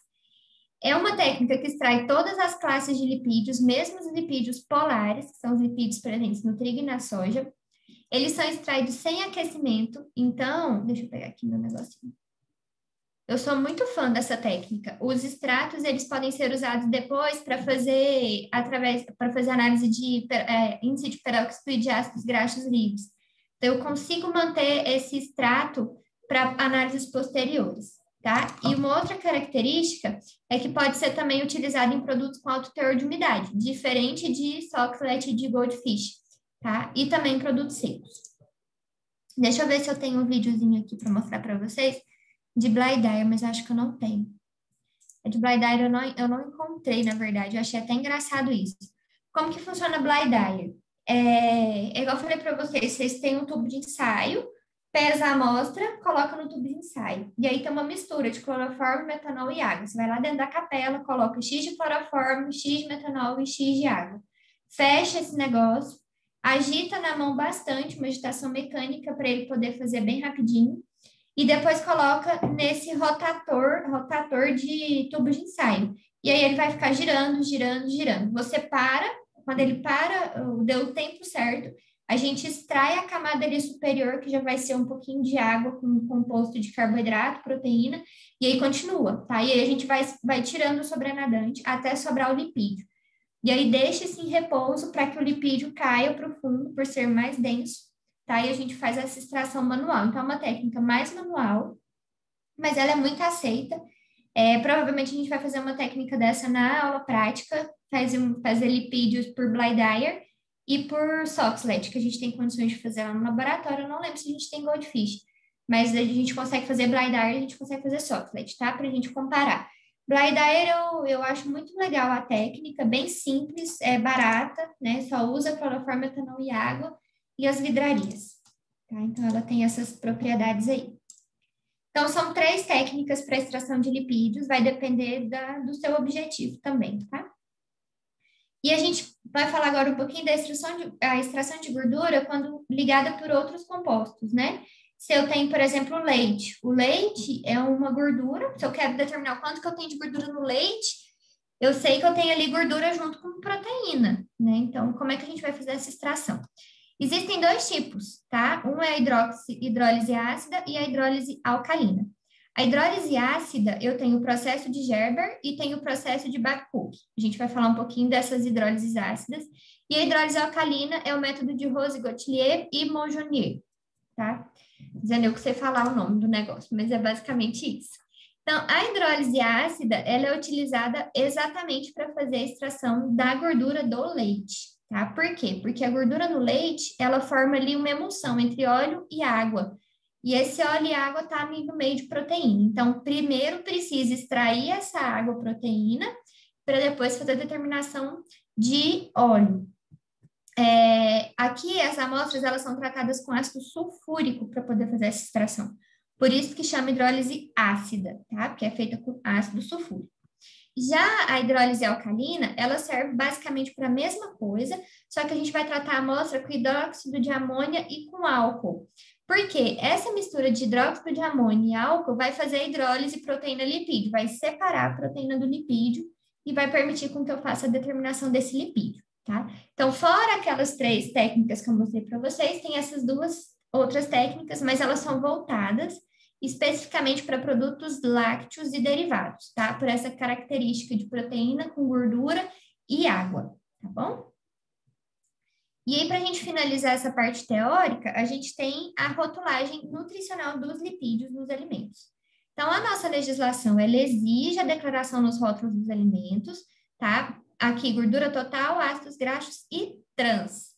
Speaker 1: É uma técnica que extrai todas as classes de lipídios, mesmo os lipídios polares, que são os lipídios presentes no trigo e na soja. Eles são extraídos sem aquecimento, então, deixa eu pegar aqui meu negocinho. Eu sou muito fã dessa técnica. Os extratos, eles podem ser usados depois para fazer análise de índice de peróxido de ácidos graxos livres. Então, eu consigo manter esse extrato para análises posteriores, tá? E uma outra característica é que pode ser também utilizado em produtos com alto teor de umidade, diferente de Soxhlet e de Goldfish. Tá? E também produtos secos. Deixa eu ver se eu tenho um videozinho aqui para mostrar para vocês de Blind Dyer, mas eu acho que eu não tenho. A de Blind Dyer eu não encontrei, na verdade. Eu achei até engraçado isso. Como que funciona Blind Dyer? Igual eu falei para vocês têm um tubo de ensaio, pesa a amostra, coloca no tubo de ensaio. E aí tem uma mistura de cloroformo, metanol e água. Você vai lá dentro da capela, coloca X de cloroformo, X de metanol e X de água. Fecha esse negócio, agita na mão bastante, uma agitação mecânica para ele poder fazer bem rapidinho. E depois coloca nesse rotator de tubo de ensaio. E aí ele vai ficar girando. Você para, quando ele para, deu o tempo certo, a gente extrai a camada ali superior, que já vai ser um pouquinho de água com um composto de carboidrato, proteína, e aí continua, tá? E aí a gente vai tirando o sobrenadante até sobrar o lipídio. e aí deixa esse em repouso para que o lipídio caia para o fundo, por ser mais denso, tá? E a gente faz essa extração manual. Então, é uma técnica mais manual, mas ela é muito aceita. Provavelmente a gente vai fazer uma técnica dessa na aula prática, fazer lipídios por Blydeyer e por Soxhlet, que a gente tem condições de fazer lá no laboratório. Eu não lembro se a gente tem Goldfish, mas a gente consegue fazer Blydeyer e a gente consegue fazer Soxhlet, tá? Para a gente comparar. Blydeyer eu acho muito legal a técnica, bem simples, é barata, né? Só usa cloroformo, etanol e água e as vidrarias, tá? Então ela tem essas propriedades aí. Então são 3 técnicas para extração de lipídios, vai depender do seu objetivo também, tá? E a gente vai falar agora um pouquinho da extração de gordura quando ligada por outros compostos, né? Se eu tenho, por exemplo, leite. O leite é uma gordura. Se eu quero determinar o quanto que eu tenho de gordura no leite, eu sei que eu tenho ali gordura junto com proteína, né? Então, como é que a gente vai fazer essa extração? Existem 2 tipos, tá? Um é a hidrólise ácida e a hidrólise alcalina. A hidrólise ácida, eu tenho o processo de Gerber e tenho o processo de Babcock. A gente vai falar um pouquinho dessas hidrólises ácidas. E a hidrólise alcalina é o método de Rose-Gottlieb e Monjonier, tá? Dizendo eu que sei falar o nome do negócio, mas é basicamente isso. Então, a hidrólise ácida, ela é utilizada exatamente para fazer a extração da gordura do leite, tá? Por quê? Porque a gordura no leite, ela forma ali uma emulsão entre óleo e água. E esse óleo e água está ali no meio de proteína. Então, primeiro precisa extrair essa água proteína para depois fazer a determinação de óleo. Aqui, as amostras, elas são tratadas com ácido sulfúrico para poder fazer essa extração. Por isso que chama hidrólise ácida, tá? Porque é feita com ácido sulfúrico. Já a hidrólise alcalina, ela serve basicamente para a mesma coisa, só que a gente vai tratar a amostra com hidróxido de amônia e com álcool. Porque essa mistura de hidróxido de amônia e álcool vai fazer a hidrólise proteína-lipídio, vai separar a proteína do lipídio e vai permitir com que eu faça a determinação desse lipídio, tá? Então, fora aquelas 3 técnicas que eu mostrei para vocês, tem essas 2 outras técnicas, mas elas são voltadas especificamente para produtos lácteos e derivados, tá? Por essa característica de proteína com gordura e água, tá bom? E aí, para a gente finalizar essa parte teórica, a gente tem a rotulagem nutricional dos lipídios nos alimentos. Então, a nossa legislação, ela exige a declaração nos rótulos dos alimentos, tá? Aqui, gordura total, ácidos graxos e trans.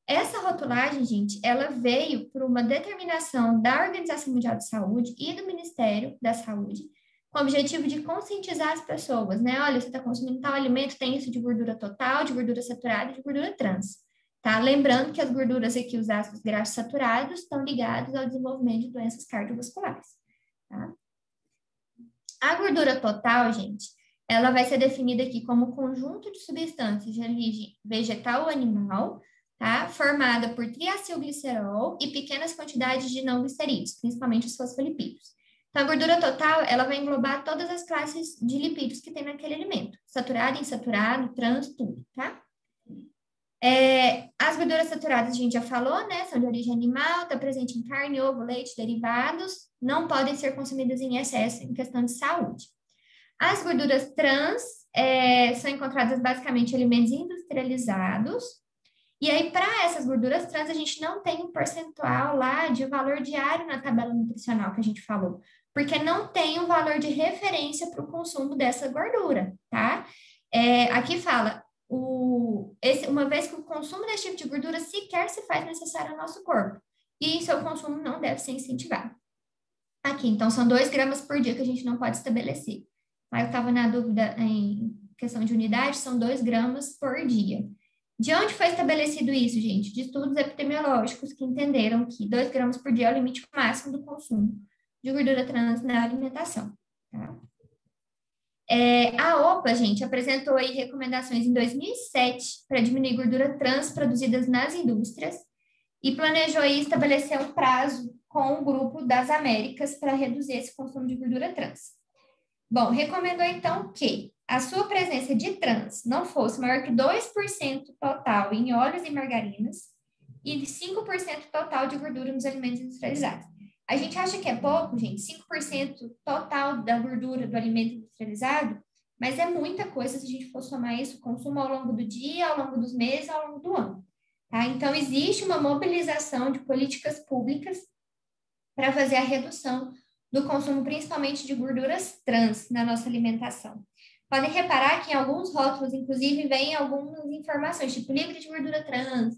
Speaker 1: Essa rotulagem, gente, ela veio por uma determinação da Organização Mundial de Saúde e do Ministério da Saúde, com o objetivo de conscientizar as pessoas, né? Olha, você está consumindo tal alimento, tem isso de gordura total, de gordura saturada e de gordura trans. Tá? Lembrando que as gorduras aqui, os ácidos graxos saturados, estão ligados ao desenvolvimento de doenças cardiovasculares. Tá? A gordura total, gente, ela vai ser definida aqui como conjunto de substâncias de origem vegetal ou animal, tá? Formada por triacilglicerol e pequenas quantidades de não glicerídeos, principalmente os fosfolipídios. Então, a gordura total, ela vai englobar todas as classes de lipídios que tem naquele alimento. Saturado, insaturado, trans, tudo, tá? As gorduras saturadas, a gente já falou, né? São de origem animal, está presente em carne, ovo, leite, derivados, não podem ser consumidas em excesso em questão de saúde. As gorduras trans são encontradas basicamente em alimentos industrializados, e aí para essas gorduras trans a gente não tem um percentual lá de valor diário na tabela nutricional que a gente falou, porque não tem um valor de referência para o consumo dessa gordura, tá? Aqui fala, uma vez que o consumo desse tipo de gordura sequer se faz necessário ao nosso corpo, e seu consumo não deve ser incentivado. Aqui, então, são 2 gramas por dia que a gente não pode estabelecer. Aí eu estava na dúvida em questão de unidade, são 2 gramas por dia. De onde foi estabelecido isso, gente? De estudos epidemiológicos que entenderam que 2 gramas por dia é o limite máximo do consumo de gordura trans na alimentação, tá? A OPA, gente, apresentou aí recomendações em 2007 para diminuir gordura trans produzidas nas indústrias e planejou aí estabelecer um prazo com o Grupo das Américas para reduzir esse consumo de gordura trans. Bom, recomendou então que a sua presença de trans não fosse maior que 2% total em óleos e margarinas e 5% total de gordura nos alimentos industrializados. A gente acha que é pouco, gente, 5% total da gordura do alimento industrializado, Mas é muita coisa se a gente for somar isso, o consumo ao longo do dia, ao longo dos meses, ao longo do ano. Tá? Então, existe uma mobilização de políticas públicas para fazer a redução do consumo, principalmente de gorduras trans na nossa alimentação. Podem reparar que em alguns rótulos, inclusive, vem algumas informações, tipo livre de gordura trans.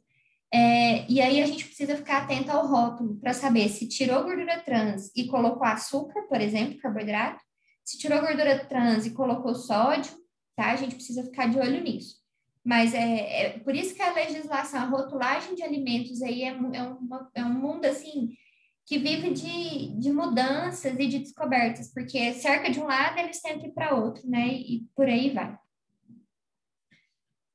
Speaker 1: E aí a gente precisa ficar atento ao rótulo para saber se tirou gordura trans e colocou açúcar, por exemplo, carboidrato, se tirou gordura trans e colocou sódio, tá? A gente precisa ficar de olho nisso. Mas por isso que a legislação, a rotulagem de alimentos aí é um mundo, assim, que vive de mudanças e de descobertas, porque cerca de um lado eles tentam ir para outro, né? E por aí vai.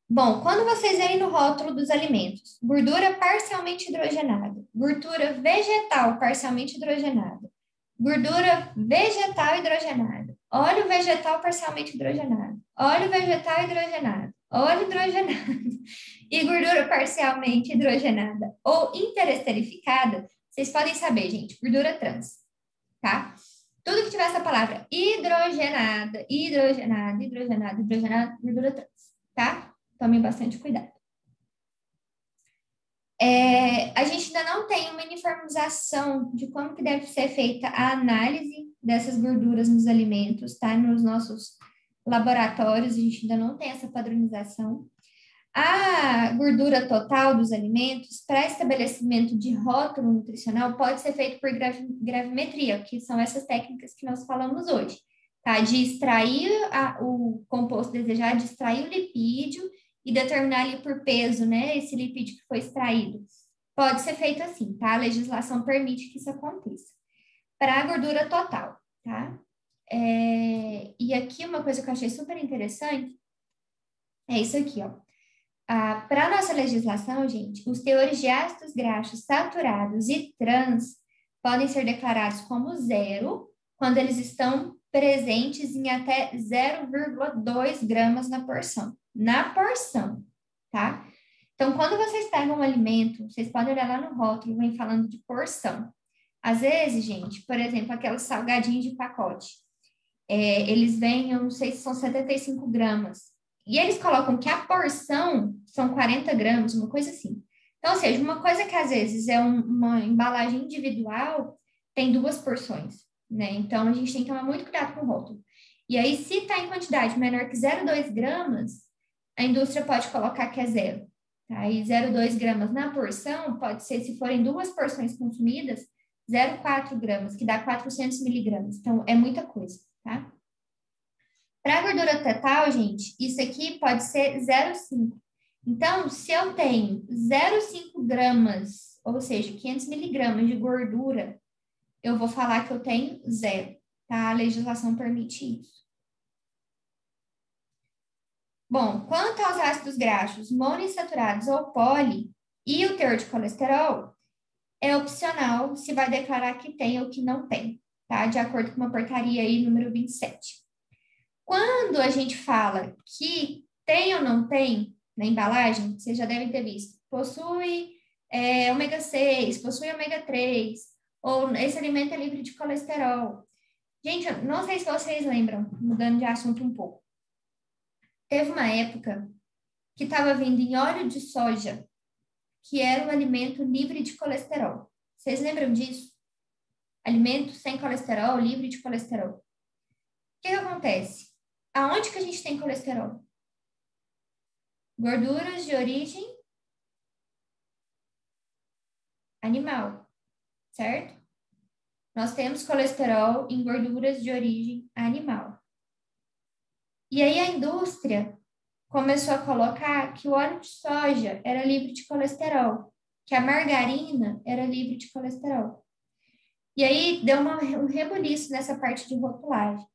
Speaker 1: Bom, quando vocês verem no rótulo dos alimentos, gordura parcialmente hidrogenada, gordura vegetal parcialmente hidrogenada, gordura vegetal hidrogenada, óleo vegetal parcialmente hidrogenado, óleo vegetal hidrogenado, óleo hidrogenado e gordura parcialmente hidrogenada ou interesterificada, vocês podem saber, gente, gordura trans, tá? Tudo que tiver essa palavra hidrogenada, gordura trans, tá? Tomem bastante cuidado. A gente ainda não tem uma uniformização de como que deve ser feita a análise dessas gorduras nos alimentos, tá? Nos nossos laboratórios, a gente ainda não tem essa padronização. A gordura total dos alimentos, para estabelecimento de rótulo nutricional, pode ser feito por gravimetria, que são essas técnicas que nós falamos hoje, tá? De extrair o composto desejado, de extrair o lipídio e determinar ali por peso, né, esse lipídio que foi extraído. Pode ser feito assim, tá? A legislação permite que isso aconteça. Para a gordura total, tá? E aqui uma coisa que eu achei super interessante é isso aqui, ó. Para a nossa legislação, gente, os teores de ácidos graxos saturados e trans podem ser declarados como zero quando eles estão presentes em até 0,2 gramas na porção. Na porção, tá? Então, quando vocês pegam um alimento, vocês podem olhar lá no rótulo, vem falando de porção. Às vezes, gente, por exemplo, aqueles salgadinhos de pacote, eles vêm, eu não sei se são 75 gramas, e eles colocam que a porção são 40 gramas, uma coisa assim. Então, ou seja, uma coisa que às vezes é uma embalagem individual, tem 2 porções, né? Então, a gente tem que tomar muito cuidado com o rótulo. E aí, se está em quantidade menor que 0,2 gramas, a indústria pode colocar que é zero. Tá? E 0,2 gramas na porção pode ser, se forem 2 porções consumidas, 0,4 gramas, que dá 400 miligramas. Então, é muita coisa, tá? Para a gordura total, gente, isso aqui pode ser 0,5. Então, se eu tenho 0,5 gramas, ou seja, 500 miligramas de gordura, eu vou falar que eu tenho zero, tá? A legislação permite isso. Bom, quanto aos ácidos graxos monoinsaturados ou poli e o teor de colesterol, é opcional se vai declarar que tem ou que não tem, tá? De acordo com uma portaria aí, número 27. Quando a gente fala que tem ou não tem na embalagem, vocês já devem ter visto, possui ômega 6, possui ômega 3, ou esse alimento é livre de colesterol. Gente, eu não sei se vocês lembram, mudando de assunto um pouco. Teve uma época que estava vindo em óleo de soja, que era um alimento livre de colesterol. Vocês lembram disso? Alimento sem colesterol, livre de colesterol. O que acontece? Aonde que a gente tem colesterol? Gorduras de origem animal, certo? Nós temos colesterol em gorduras de origem animal. E aí a indústria começou a colocar que o óleo de soja era livre de colesterol, que a margarina era livre de colesterol. E aí deu um rebuliço nessa parte de rotulagem.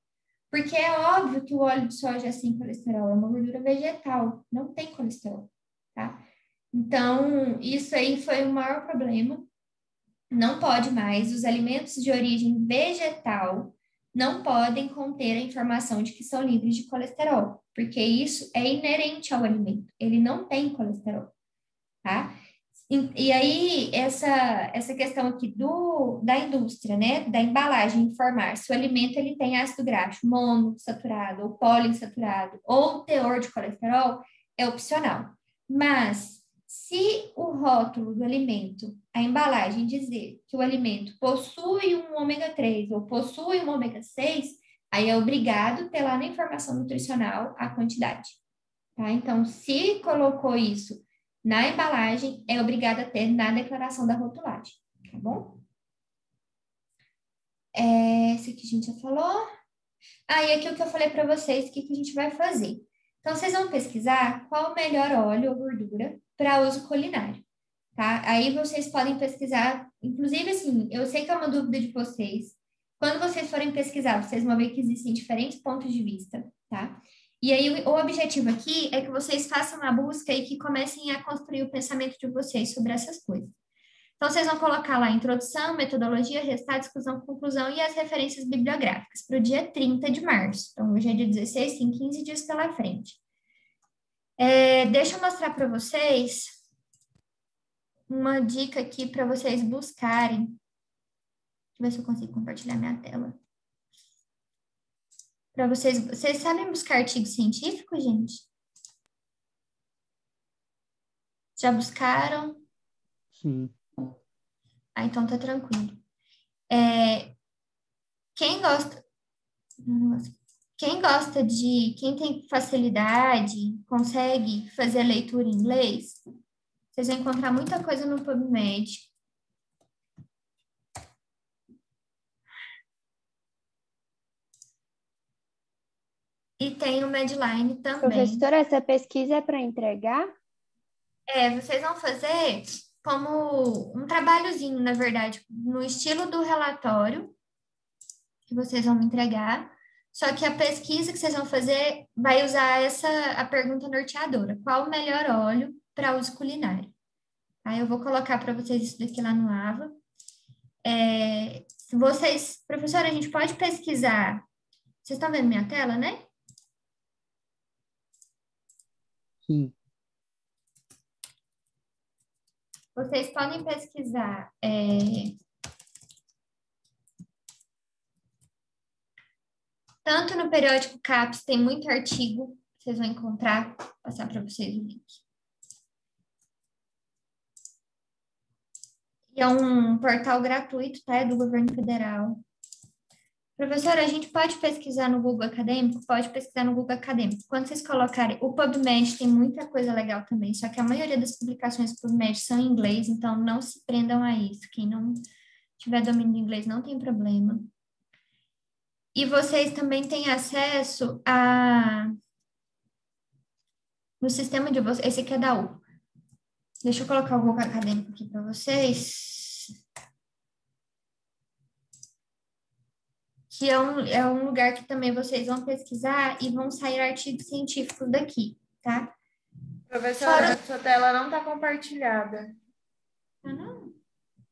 Speaker 1: Porque é óbvio que o óleo de soja é sem colesterol, é uma gordura vegetal, não tem colesterol, tá? Então, isso aí foi o maior problema. Não pode mais, os alimentos de origem vegetal não podem conter a informação de que são livres de colesterol, porque isso é inerente ao alimento, ele não tem colesterol, tá? E aí, essa questão aqui da indústria, né, da embalagem, informar se o alimento ele tem ácido graxo monoinsaturado ou poliinsaturado ou teor de colesterol, é opcional. Mas, se o rótulo do alimento, a embalagem dizer que o alimento possui um ômega 3 ou possui um ômega 6, aí é obrigado ter lá na informação nutricional a quantidade, tá? Então, se colocou isso na embalagem, é obrigada a ter na declaração da rotulagem, tá bom? Esse aqui a gente já falou. E aqui o que eu falei para vocês, o que a gente vai fazer. Então, vocês vão pesquisar qual o melhor óleo ou gordura para uso culinário, tá? Aí vocês podem pesquisar, inclusive assim, eu sei que é uma dúvida de vocês. Quando vocês forem pesquisar, vocês vão ver que existem diferentes pontos de vista, tá? E aí, o objetivo aqui é que vocês façam a busca e que comecem a construir o pensamento de vocês sobre essas coisas. Então, vocês vão colocar lá introdução, metodologia, resultado, discussão, conclusão e as referências bibliográficas para o dia 30 de março. Então, hoje é dia 16, tem 15 dias pela frente. Deixa eu mostrar para vocês uma dica aqui para vocês buscarem. Deixa eu ver se eu consigo compartilhar minha tela. Para vocês sabem buscar artigo científico, gente? Já buscaram?
Speaker 2: Sim.
Speaker 1: Então tá tranquilo. Quem tem facilidade, consegue fazer leitura em inglês, vocês vão encontrar muita coisa no PubMed. E tem o Medline também.
Speaker 7: Professora, essa pesquisa é para entregar?
Speaker 1: Vocês vão fazer como um trabalhozinho, na verdade, no estilo do relatório que vocês vão me entregar. Só que a pesquisa que vocês vão fazer vai usar a pergunta norteadora. Qual o melhor óleo para uso culinário? Aí eu vou colocar para vocês isso daqui lá no AVA. Professora, a gente pode pesquisar. Vocês estão vendo minha tela, né?
Speaker 2: Sim.
Speaker 1: Vocês podem pesquisar tanto no periódico CAPES, tem muito artigo, vocês vão encontrar, vou passar para vocês o link. E é um portal gratuito, tá? É do governo federal. Professora, a gente pode pesquisar no Google Acadêmico? Pode pesquisar no Google Acadêmico. Quando vocês colocarem, o PubMed tem muita coisa legal também, só que a maioria das publicações do PubMed são em inglês, então não se prendam a isso. Quem não tiver domínio do inglês não tem problema. E vocês também têm acesso no sistema de vocês, esse aqui é da U. Deixa eu colocar o Google Acadêmico aqui para vocês. Que é um lugar que também vocês vão pesquisar e vão sair artigos científicos daqui, tá?
Speaker 4: Professora, sua tela não está compartilhada.
Speaker 1: Ah, não?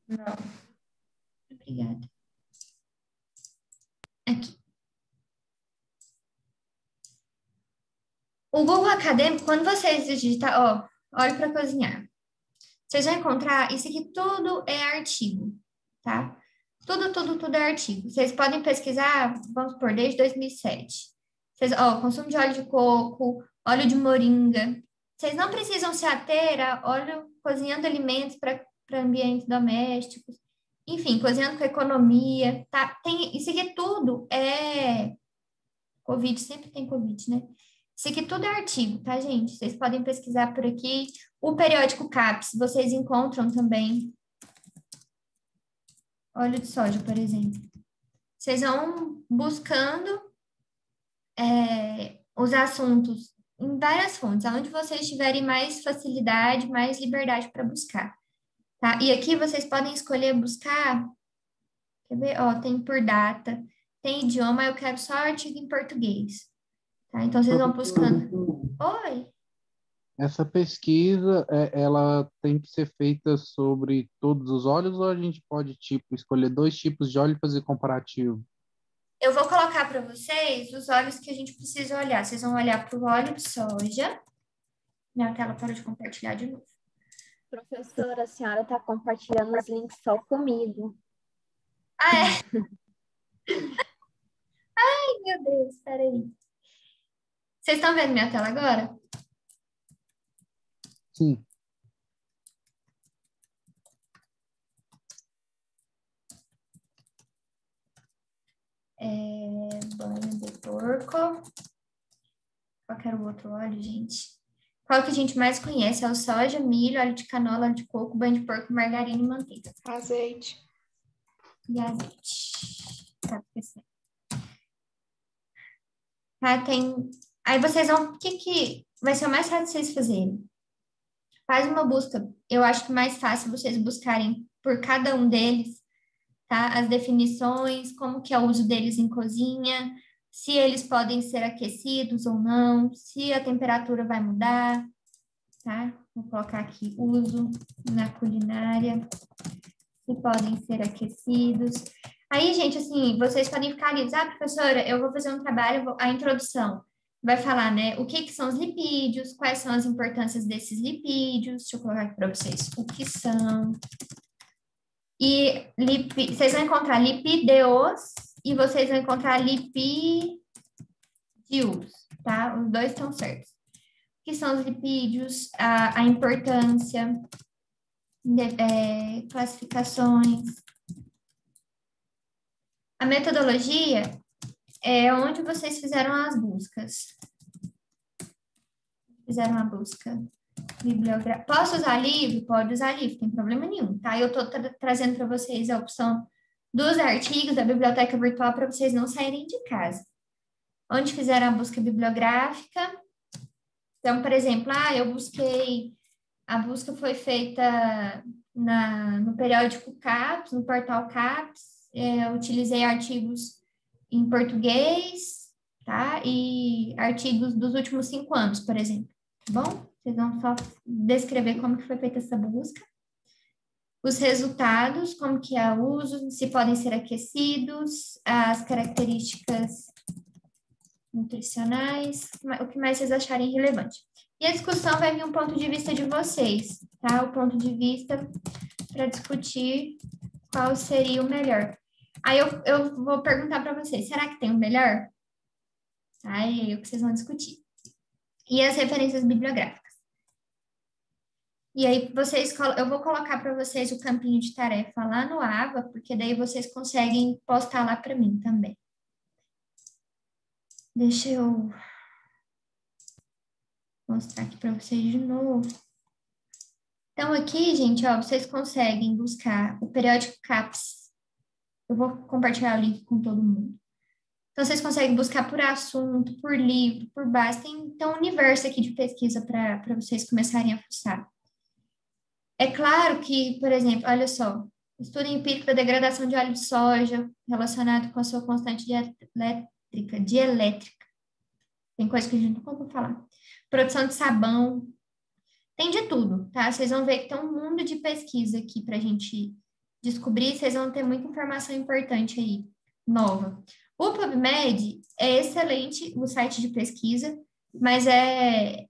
Speaker 4: Não.
Speaker 1: Obrigada. Aqui. O Google Acadêmico, quando vocês digitar, olhe para cozinhar. Vocês vão encontrar, isso aqui tudo é artigo, tá? Tudo é artigo. Vocês podem pesquisar, vamos por desde 2007. Consumo de óleo de coco, óleo de moringa. Vocês não precisam se ater a óleo cozinhando alimentos para ambientes domésticos. Enfim, cozinhando com economia, tá? Isso aqui tudo é Covid, sempre tem Covid, né? Isso aqui tudo é artigo, tá, gente? Vocês podem pesquisar por aqui. O periódico CAPES, vocês encontram também. Óleo de soja, por exemplo. Vocês vão buscando os assuntos em várias fontes, onde vocês tiverem mais facilidade, mais liberdade para buscar, tá? E aqui vocês podem escolher buscar, quer ver? Tem por data, tem idioma, eu quero só artigo em português, tá? Então, vocês vão buscando. Oi!
Speaker 2: Essa pesquisa, ela tem que ser feita sobre todos os óleos ou a gente pode, escolher 2 tipos de óleo e fazer comparativo?
Speaker 1: Eu vou colocar para vocês os óleos que a gente precisa olhar. Vocês vão olhar para o óleo de soja. Minha tela parou de compartilhar de novo.
Speaker 7: Professora, a senhora está compartilhando os links só comigo.
Speaker 1: Ah, é? Ai, meu Deus, peraí. Vocês estão vendo minha tela agora?
Speaker 2: Sim.
Speaker 1: Banho de porco. Qual que era o outro óleo, gente? Qual que a gente mais conhece? É o soja, milho, óleo de canola, óleo de coco, banho de porco, margarina e manteiga.
Speaker 4: Azeite.
Speaker 1: E azeite. Tá, esqueci. Tá, tem... Aí vocês vão... O que vai ser o mais fácil de vocês fazerem? Faz uma busca. Eu acho que mais fácil vocês buscarem por cada um deles, tá? As definições, como que é o uso deles em cozinha, se eles podem ser aquecidos ou não, se a temperatura vai mudar, tá? Vou colocar aqui uso na culinária, se podem ser aquecidos. Aí, gente, assim, vocês podem ficar livres. Ah, professora, eu vou fazer um trabalho, a introdução vai falar, né, o que são os lipídios, quais são as importâncias desses lipídios, deixa eu colocar aqui para vocês, o que são. E vocês vão encontrar lipídeos e vocês vão encontrar lipídios, tá? Os dois estão certos. O que são os lipídios, a importância, classificações. A metodologia é onde vocês fizeram as buscas. Fizeram a busca bibliográfica. Posso usar livro? Pode usar livro, não tem problema nenhum, tá? Eu estou trazendo para vocês a opção dos artigos da biblioteca virtual para vocês não saírem de casa. Onde fizeram a busca bibliográfica. Então, por exemplo, eu busquei, a busca foi feita no periódico CAPES, no portal CAPES, utilizei artigos em português, tá? E artigos dos últimos 5 anos, por exemplo, tá bom? Vocês vão só descrever como que foi feita essa busca. Os resultados, como que é o uso, se podem ser aquecidos, as características nutricionais, o que mais vocês acharem relevante. E a discussão vai vir um ponto de vista de vocês, tá? O ponto de vista para discutir qual seria o melhor. Aí eu vou perguntar para vocês, será que tem o melhor? Aí é o que vocês vão discutir. E as referências bibliográficas. E aí eu vou colocar para vocês o campinho de tarefa lá no Ava, porque daí vocês conseguem postar lá para mim também. Deixa eu mostrar aqui para vocês de novo. Então, aqui, gente, ó, vocês conseguem buscar o periódico CAPES. Eu vou compartilhar o link com todo mundo. Então, vocês conseguem buscar por assunto, por livro, por base. Tem então, um universo aqui de pesquisa para vocês começarem a fuçar. É claro que, por exemplo, olha só, estudo empírico da degradação de óleo de soja relacionado com a sua constante dielétrica. Tem coisa que a gente não pode falar. Produção de sabão. Tem de tudo, tá? Vocês vão ver que tem um mundo de pesquisa aqui para a gente descobrir. Vocês vão ter muita informação importante aí, nova. O PubMed é excelente, o site de pesquisa, mas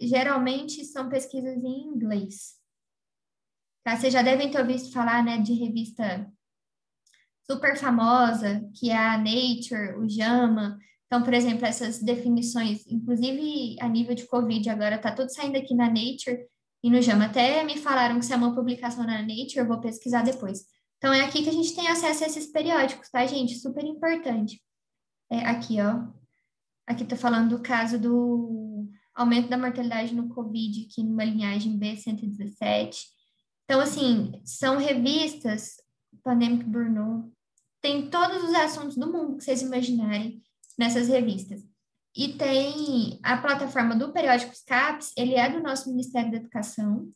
Speaker 1: geralmente são pesquisas em inglês. Tá? Vocês já devem ter ouvido falar, né, de revista super famosa, que é a Nature, o JAMA. Então, por exemplo, essas definições, inclusive a nível de Covid, agora está tudo saindo aqui na Nature e no JAMA. Até me falaram que se é uma publicação na Nature, eu vou pesquisar depois. Então, é aqui que a gente tem acesso a esses periódicos, tá, gente? Super importante. Aqui, ó. Aqui tá falando do caso do aumento da mortalidade no Covid, aqui numa linhagem B117. Então, assim, são revistas, Pandemic Burnout, tem todos os assuntos do mundo que vocês imaginarem nessas revistas. E tem a plataforma do periódico CAPES, ele é do nosso Ministério da Educação.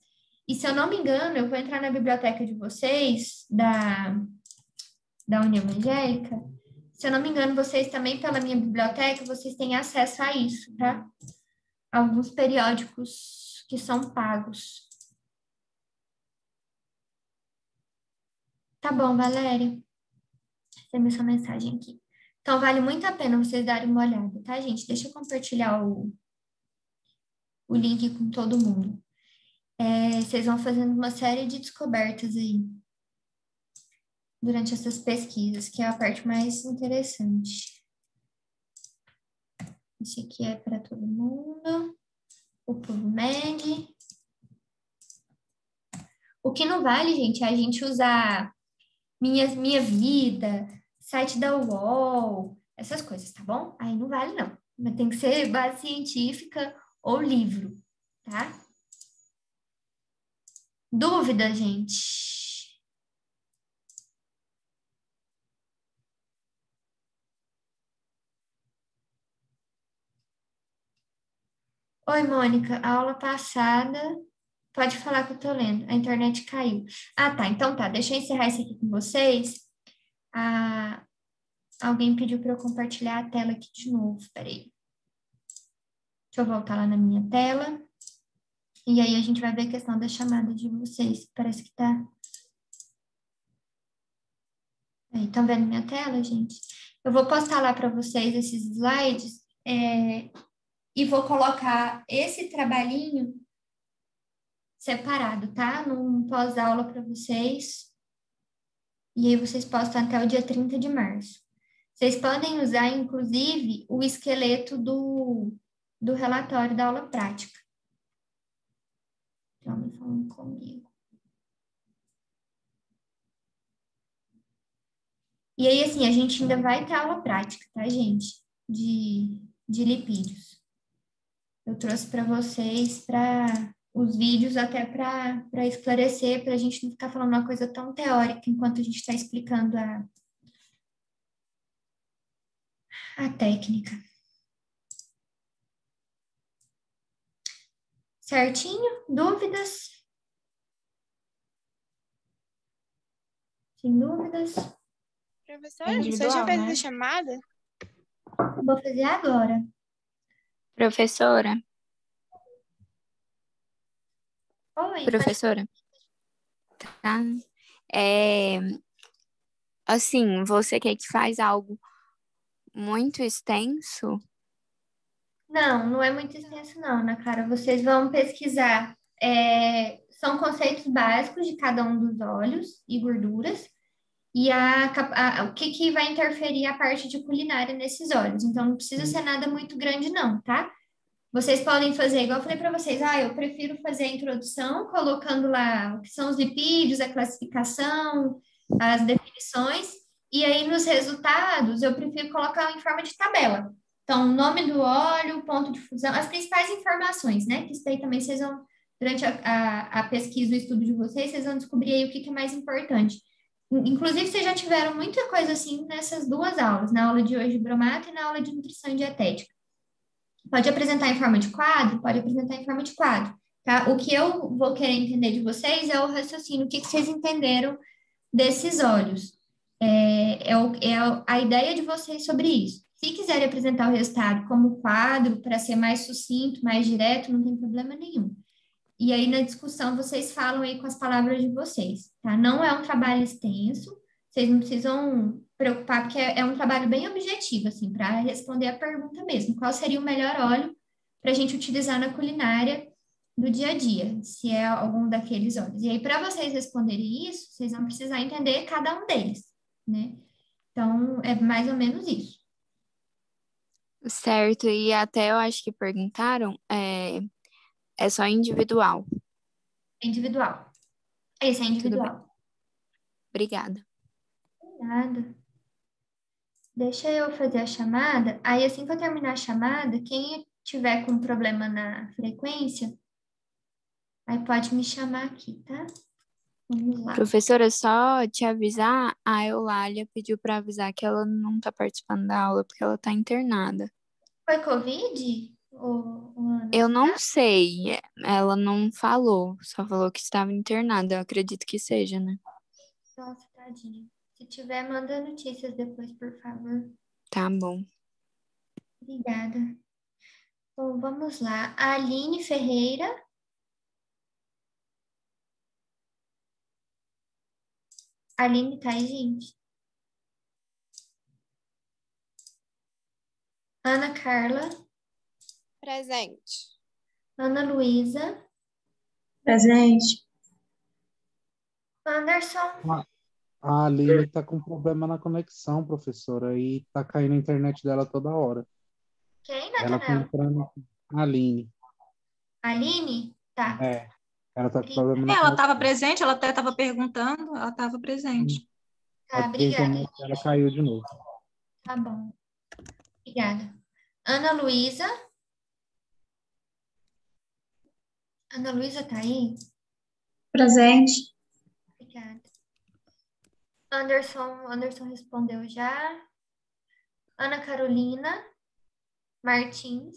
Speaker 1: E, se eu não me engano, eu vou entrar na biblioteca de vocês, da União Evangélica. Se eu não me engano, vocês também, pela minha biblioteca, vocês têm acesso a isso, tá? Alguns periódicos que são pagos. Tá bom, Valéria. Recebi sua mensagem aqui. Então, vale muito a pena vocês darem uma olhada, tá, gente? Deixa eu compartilhar o link com todo mundo. vocês vão fazendo uma série de descobertas aí durante essas pesquisas, que é a parte mais interessante. Esse aqui é para todo mundo. O PubMed. O que não vale, gente, é a gente usar minha vida, site da UOL, essas coisas, tá bom? Aí não vale, não. Mas tem que ser base científica ou livro, tá? Dúvida, gente? Oi, Mônica, a aula passada, pode falar que eu tô lendo, a internet caiu. Ah, tá, então tá, deixa eu encerrar isso aqui com vocês. Alguém pediu para eu compartilhar a tela aqui de novo, peraí. Deixa eu voltar lá na minha tela. E aí a gente vai ver a questão da chamada de vocês. Parece que tá... Aí, estão vendo minha tela, gente? Eu vou postar lá para vocês esses slides e vou colocar esse trabalhinho separado, tá? Num pós-aula para vocês. E aí vocês postam até o dia 30 de março. Vocês podem usar, inclusive, o esqueleto do relatório da aula prática. Estão me falando comigo. E aí, assim, a gente ainda vai ter aula prática, tá, gente? De lipídios. Eu trouxe para vocês os vídeos até para esclarecer, para a gente não ficar falando uma coisa tão teórica enquanto a gente está explicando a técnica. Certinho? Dúvidas? Sem dúvidas?
Speaker 11: Professora, você já fez a chamada?
Speaker 1: Vou fazer agora.
Speaker 3: Professora,
Speaker 1: Oi,
Speaker 3: professora, tá? Assim, você quer que faz algo muito extenso?
Speaker 1: Não é muito extenso não, Ana Clara. Vocês vão pesquisar. São conceitos básicos de cada um dos óleos e gorduras e o que vai interferir a parte de culinária nesses óleos. Então, não precisa ser nada muito grande não, tá? Vocês podem fazer, igual eu falei para vocês, eu prefiro fazer a introdução, colocando lá o que são os lipídios, a classificação, as definições, e aí nos resultados eu prefiro colocar em forma de tabela. Então, nome do óleo, ponto de fusão, as principais informações, né? Que isso daí também vocês vão, durante a pesquisa, o estudo de vocês vão descobrir aí o que é mais importante. Inclusive, vocês já tiveram muita coisa assim nessas duas aulas, na aula de hoje de bromato e na aula de nutrição e dietética. Pode apresentar em forma de quadro? Pode apresentar em forma de quadro, tá? O que eu vou querer entender de vocês é o raciocínio, o que vocês entenderam desses óleos. A ideia de vocês sobre isso. Se quiserem apresentar o resultado como quadro, para ser mais sucinto, mais direto, não tem problema nenhum. E aí, na discussão, vocês falam aí com as palavras de vocês, tá? Não é um trabalho extenso, vocês não precisam preocupar, porque é um trabalho bem objetivo, assim, para responder a pergunta mesmo. Qual seria o melhor óleo para a gente utilizar na culinária do dia a dia, se é algum daqueles óleos. E aí, para vocês responderem isso, vocês vão precisar entender cada um deles, né? Então, é mais ou menos isso.
Speaker 3: Certo, e até eu acho que perguntaram, é só individual.
Speaker 1: Individual. Esse é
Speaker 3: Tudo bem.
Speaker 1: individual.
Speaker 3: Obrigada.
Speaker 1: Nada. Deixa eu fazer a chamada. Aí, assim que eu terminar a chamada, quem tiver com problema na frequência, aí pode me chamar aqui, tá? Vamos lá.
Speaker 3: Professora, só te avisar, a Eulália pediu para avisar que ela não está participando da aula porque ela está internada.
Speaker 1: Foi Covid? Ana?
Speaker 3: Eu não sei, ela não falou, só falou que estava internada, eu acredito que seja, né?
Speaker 1: Nossa, tadinha. Se tiver, manda notícias depois, por favor.
Speaker 3: Tá bom.
Speaker 1: Obrigada. Bom, vamos lá. A Aline Ferreira. Aline tá aí, gente? Ana Carla.
Speaker 11: Presente.
Speaker 1: Ana Luísa.
Speaker 4: Presente.
Speaker 1: Anderson,
Speaker 2: A Aline tá com problema na conexão, professora, e tá caindo a internet dela toda hora.
Speaker 1: quem,
Speaker 2: Ela tá
Speaker 1: Natanel?
Speaker 2: entrando. A Aline.
Speaker 1: Aline? Tá.
Speaker 2: Ela tá com problema na
Speaker 5: Ela
Speaker 2: conexão.
Speaker 5: estava presente, ela até estava perguntando, ela estava presente.
Speaker 1: Tá,
Speaker 2: É porque a
Speaker 1: obrigada.
Speaker 2: internet dela caiu de novo.
Speaker 1: Tá bom. Obrigada. Ana Luísa? Ana Luísa tá aí?
Speaker 4: Presente.
Speaker 1: Obrigada. Anderson respondeu já. Ana Carolina Martins?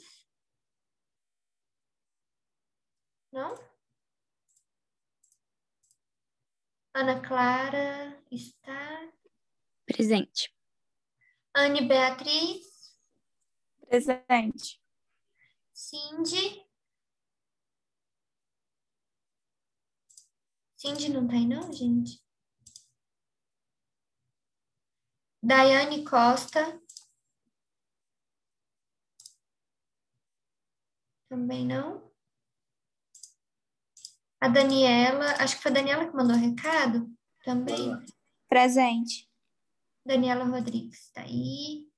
Speaker 1: Não? Ana Clara está.
Speaker 3: Presente.
Speaker 1: Anne Beatriz?
Speaker 3: Presente.
Speaker 1: Cindy? Cindy não tá aí não, gente? Daiane Costa? Também não. A Daniela, acho que foi a Daniela que mandou recado também.
Speaker 3: Presente.
Speaker 1: Daniela Rodrigues, tá aí.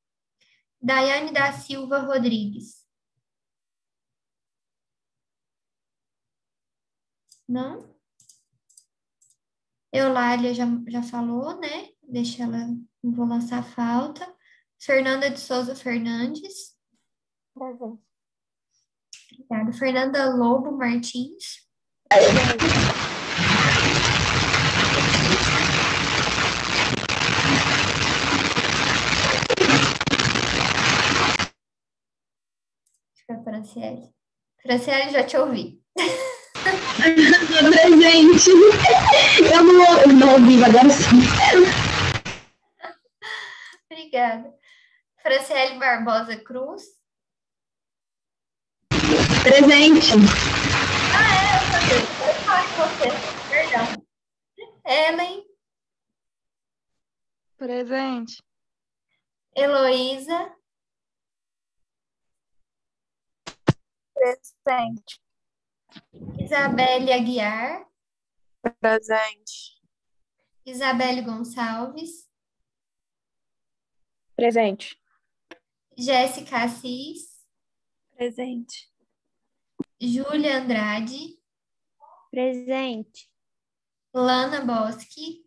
Speaker 1: Daiane da Silva Rodrigues. Não? Eulália já falou, né? Deixa ela, não vou lançar falta. Fernanda de Souza Fernandes.
Speaker 3: Presente.
Speaker 1: Obrigada. Fernanda Lobo Martins. Acho que é a Franciele. Franciele, já te ouvi.
Speaker 12: Presente. Eu não ouvi, agora sim.
Speaker 1: Obrigada. Franciele Barbosa Cruz.
Speaker 12: Presente.
Speaker 1: Eu falei com você. Perdão. Ellen.
Speaker 3: Presente.
Speaker 1: Heloísa.
Speaker 3: Presente.
Speaker 1: Isabelle Aguiar.
Speaker 3: Presente.
Speaker 1: Isabelle Gonçalves.
Speaker 3: Presente.
Speaker 1: Jéssica Assis.
Speaker 3: Presente.
Speaker 1: Júlia Andrade.
Speaker 7: Presente.
Speaker 1: Lana Boschi.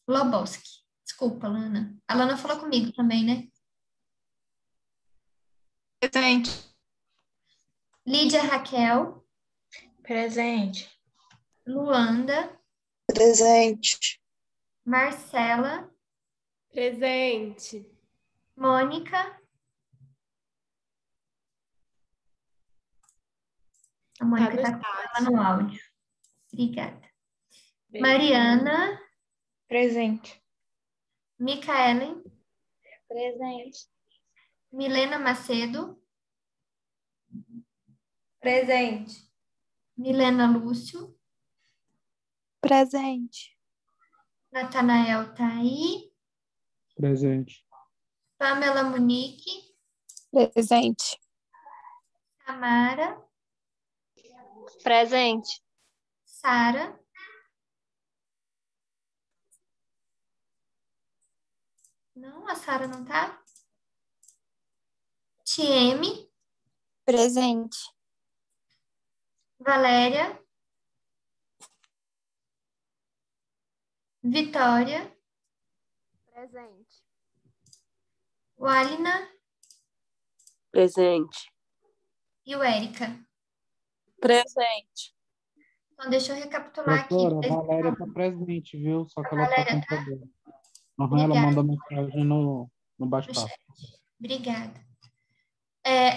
Speaker 1: Loboski. Desculpa, Lana. A Lana falou comigo também, né?
Speaker 5: Presente.
Speaker 1: Lídia Raquel.
Speaker 4: Presente.
Speaker 1: Luanda.
Speaker 12: Presente.
Speaker 1: Marcela.
Speaker 4: Presente.
Speaker 1: Mônica. A Mônica
Speaker 4: Tá
Speaker 1: está
Speaker 4: no
Speaker 1: com
Speaker 4: chat.
Speaker 1: ela no áudio. Obrigada. Mariana.
Speaker 4: Presente.
Speaker 1: Micaelen.
Speaker 7: Presente.
Speaker 1: Milena Macedo.
Speaker 4: Presente.
Speaker 1: Milena Lúcio.
Speaker 3: Presente.
Speaker 1: Natanael tá aí.
Speaker 2: Presente.
Speaker 1: Pamela Munique.
Speaker 3: Presente.
Speaker 1: Tamara.
Speaker 7: Presente.
Speaker 1: Sara. Não, a Sara não tá. Tieme.
Speaker 3: Presente.
Speaker 1: Valéria. Vitória.
Speaker 7: Presente.
Speaker 1: Walina
Speaker 12: Presente.
Speaker 1: e o Érica.
Speaker 3: Presente.
Speaker 1: Então, deixa eu recapitular aqui.
Speaker 2: Professora, a Valéria tá presente, viu? Só que ela tá
Speaker 1: Valéria
Speaker 2: com
Speaker 1: tá?
Speaker 2: problema. Ela
Speaker 1: Obrigada.
Speaker 2: manda mensagem no
Speaker 1: No
Speaker 2: bate-papo.
Speaker 1: chat. Obrigada.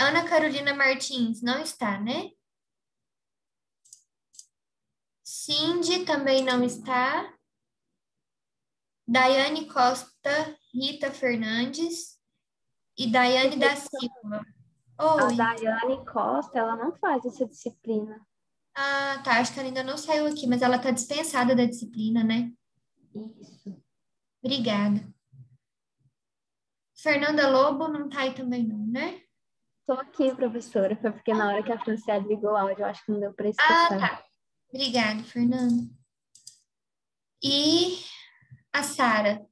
Speaker 1: Ana Carolina Martins não está, né? Cindy também não está. Daiane Costa, Rita Fernandes e Daiane da Silva.
Speaker 7: A
Speaker 1: Oi.
Speaker 7: Daiane Costa, ela não faz essa disciplina.
Speaker 1: Ah, tá. Acho que ela ainda não saiu aqui, mas ela tá dispensada da disciplina, né?
Speaker 7: Isso.
Speaker 1: Obrigada. Fernanda Lobo não tá aí também não, né?
Speaker 7: Tô aqui, professora. Foi porque na hora que a Franciele ligou o áudio, eu acho que não deu para
Speaker 1: Ah,
Speaker 7: escutar.
Speaker 1: tá. Obrigada, Fernanda. E a Sara?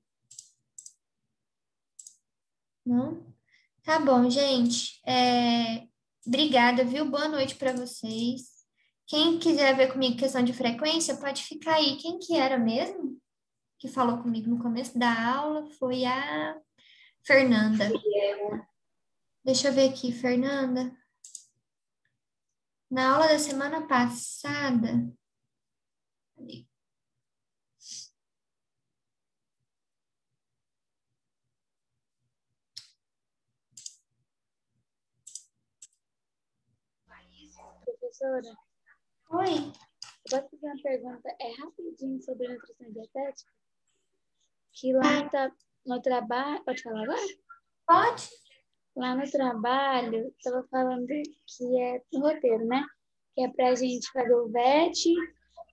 Speaker 1: Não? Tá bom, gente. Obrigada, viu? Boa noite para vocês. Quem quiser ver comigo questão de frequência, pode ficar aí. Quem que era mesmo que falou comigo no começo da aula? Foi a Fernanda. Deixa eu ver aqui, Fernanda. Na aula da semana passada...
Speaker 13: Professora,
Speaker 1: Oi.
Speaker 13: posso fazer uma pergunta? É rapidinho sobre nutrição e dietética? Que lá no trabalho... Pode falar agora?
Speaker 1: Pode.
Speaker 13: Lá no trabalho, estava falando que é no roteiro, né? Que é pra gente fazer o VET,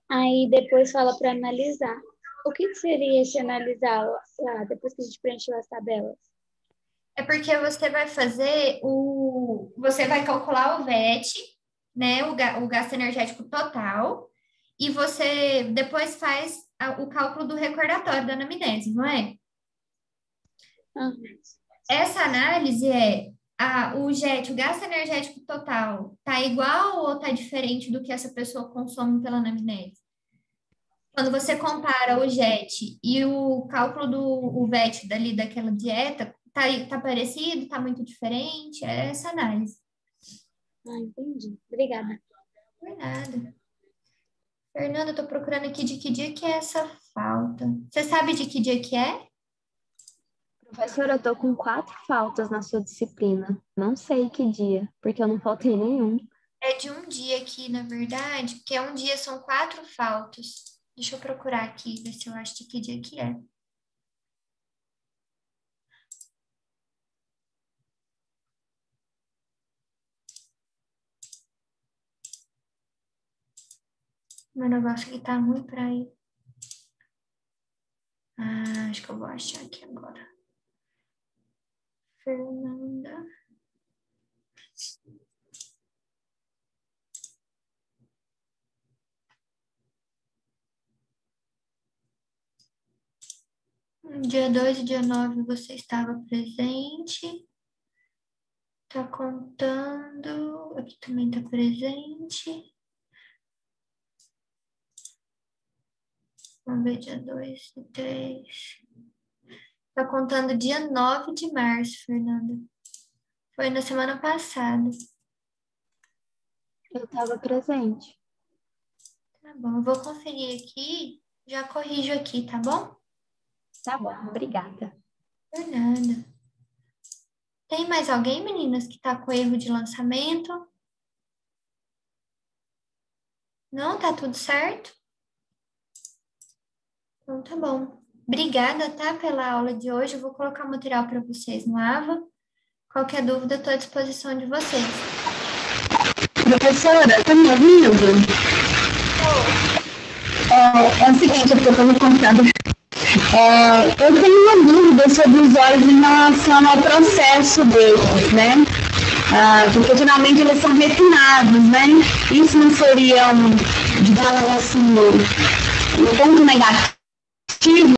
Speaker 13: aí depois fala para analisar. O que seria esse analisar lá, depois que a gente preencheu as tabelas?
Speaker 1: É porque você vai fazer você vai calcular o VET, né, o gasto energético total, e você depois faz o cálculo do recordatório da anamnese, não é?
Speaker 13: Uhum.
Speaker 1: Essa análise o GET, o gasto energético total, tá igual ou tá diferente do que essa pessoa consome pela anamnese? Quando você compara o GET e o cálculo do VET daquela dieta, tá parecido, tá muito diferente? É essa análise.
Speaker 13: Entendi. Obrigada.
Speaker 1: Por nada. Fernanda, eu tô procurando aqui de que dia que é essa falta. Você sabe de que dia que é?
Speaker 7: Professora, eu tô com 4 faltas na sua disciplina. Não sei que dia, porque eu não faltei nenhum.
Speaker 1: É de um dia aqui, na verdade, porque um dia são 4 faltas. Deixa eu procurar aqui, ver se eu acho de que dia que é. Meu negócio aqui tá ruim pra ir. Acho que eu vou achar aqui agora. Fernanda. Dia 2 e dia 9 você estava presente. Tá contando. Aqui também tá presente. Vamos ver dia 2 e 3. Tá contando dia 9 de março, Fernanda. Foi na semana passada.
Speaker 7: Eu estava presente.
Speaker 1: Tá bom, eu vou conferir aqui, já corrijo aqui, tá bom?
Speaker 7: Tá bom, obrigada.
Speaker 1: Por nada. Tem mais alguém, meninas, que tá com erro de lançamento? Não? Tá tudo certo? Então tá bom. Obrigada, tá, pela aula de hoje. Eu vou colocar o material para vocês no AVA. Qualquer dúvida, estou à disposição de vocês.
Speaker 12: Professora, tá me ouvindo? É o seguinte, eu estou me contando. Eu tenho uma dúvida sobre os olhos em relação ao processo deles, né? Porque geralmente eles são refinados, né? Isso não seria digamos assim, um ponto negativo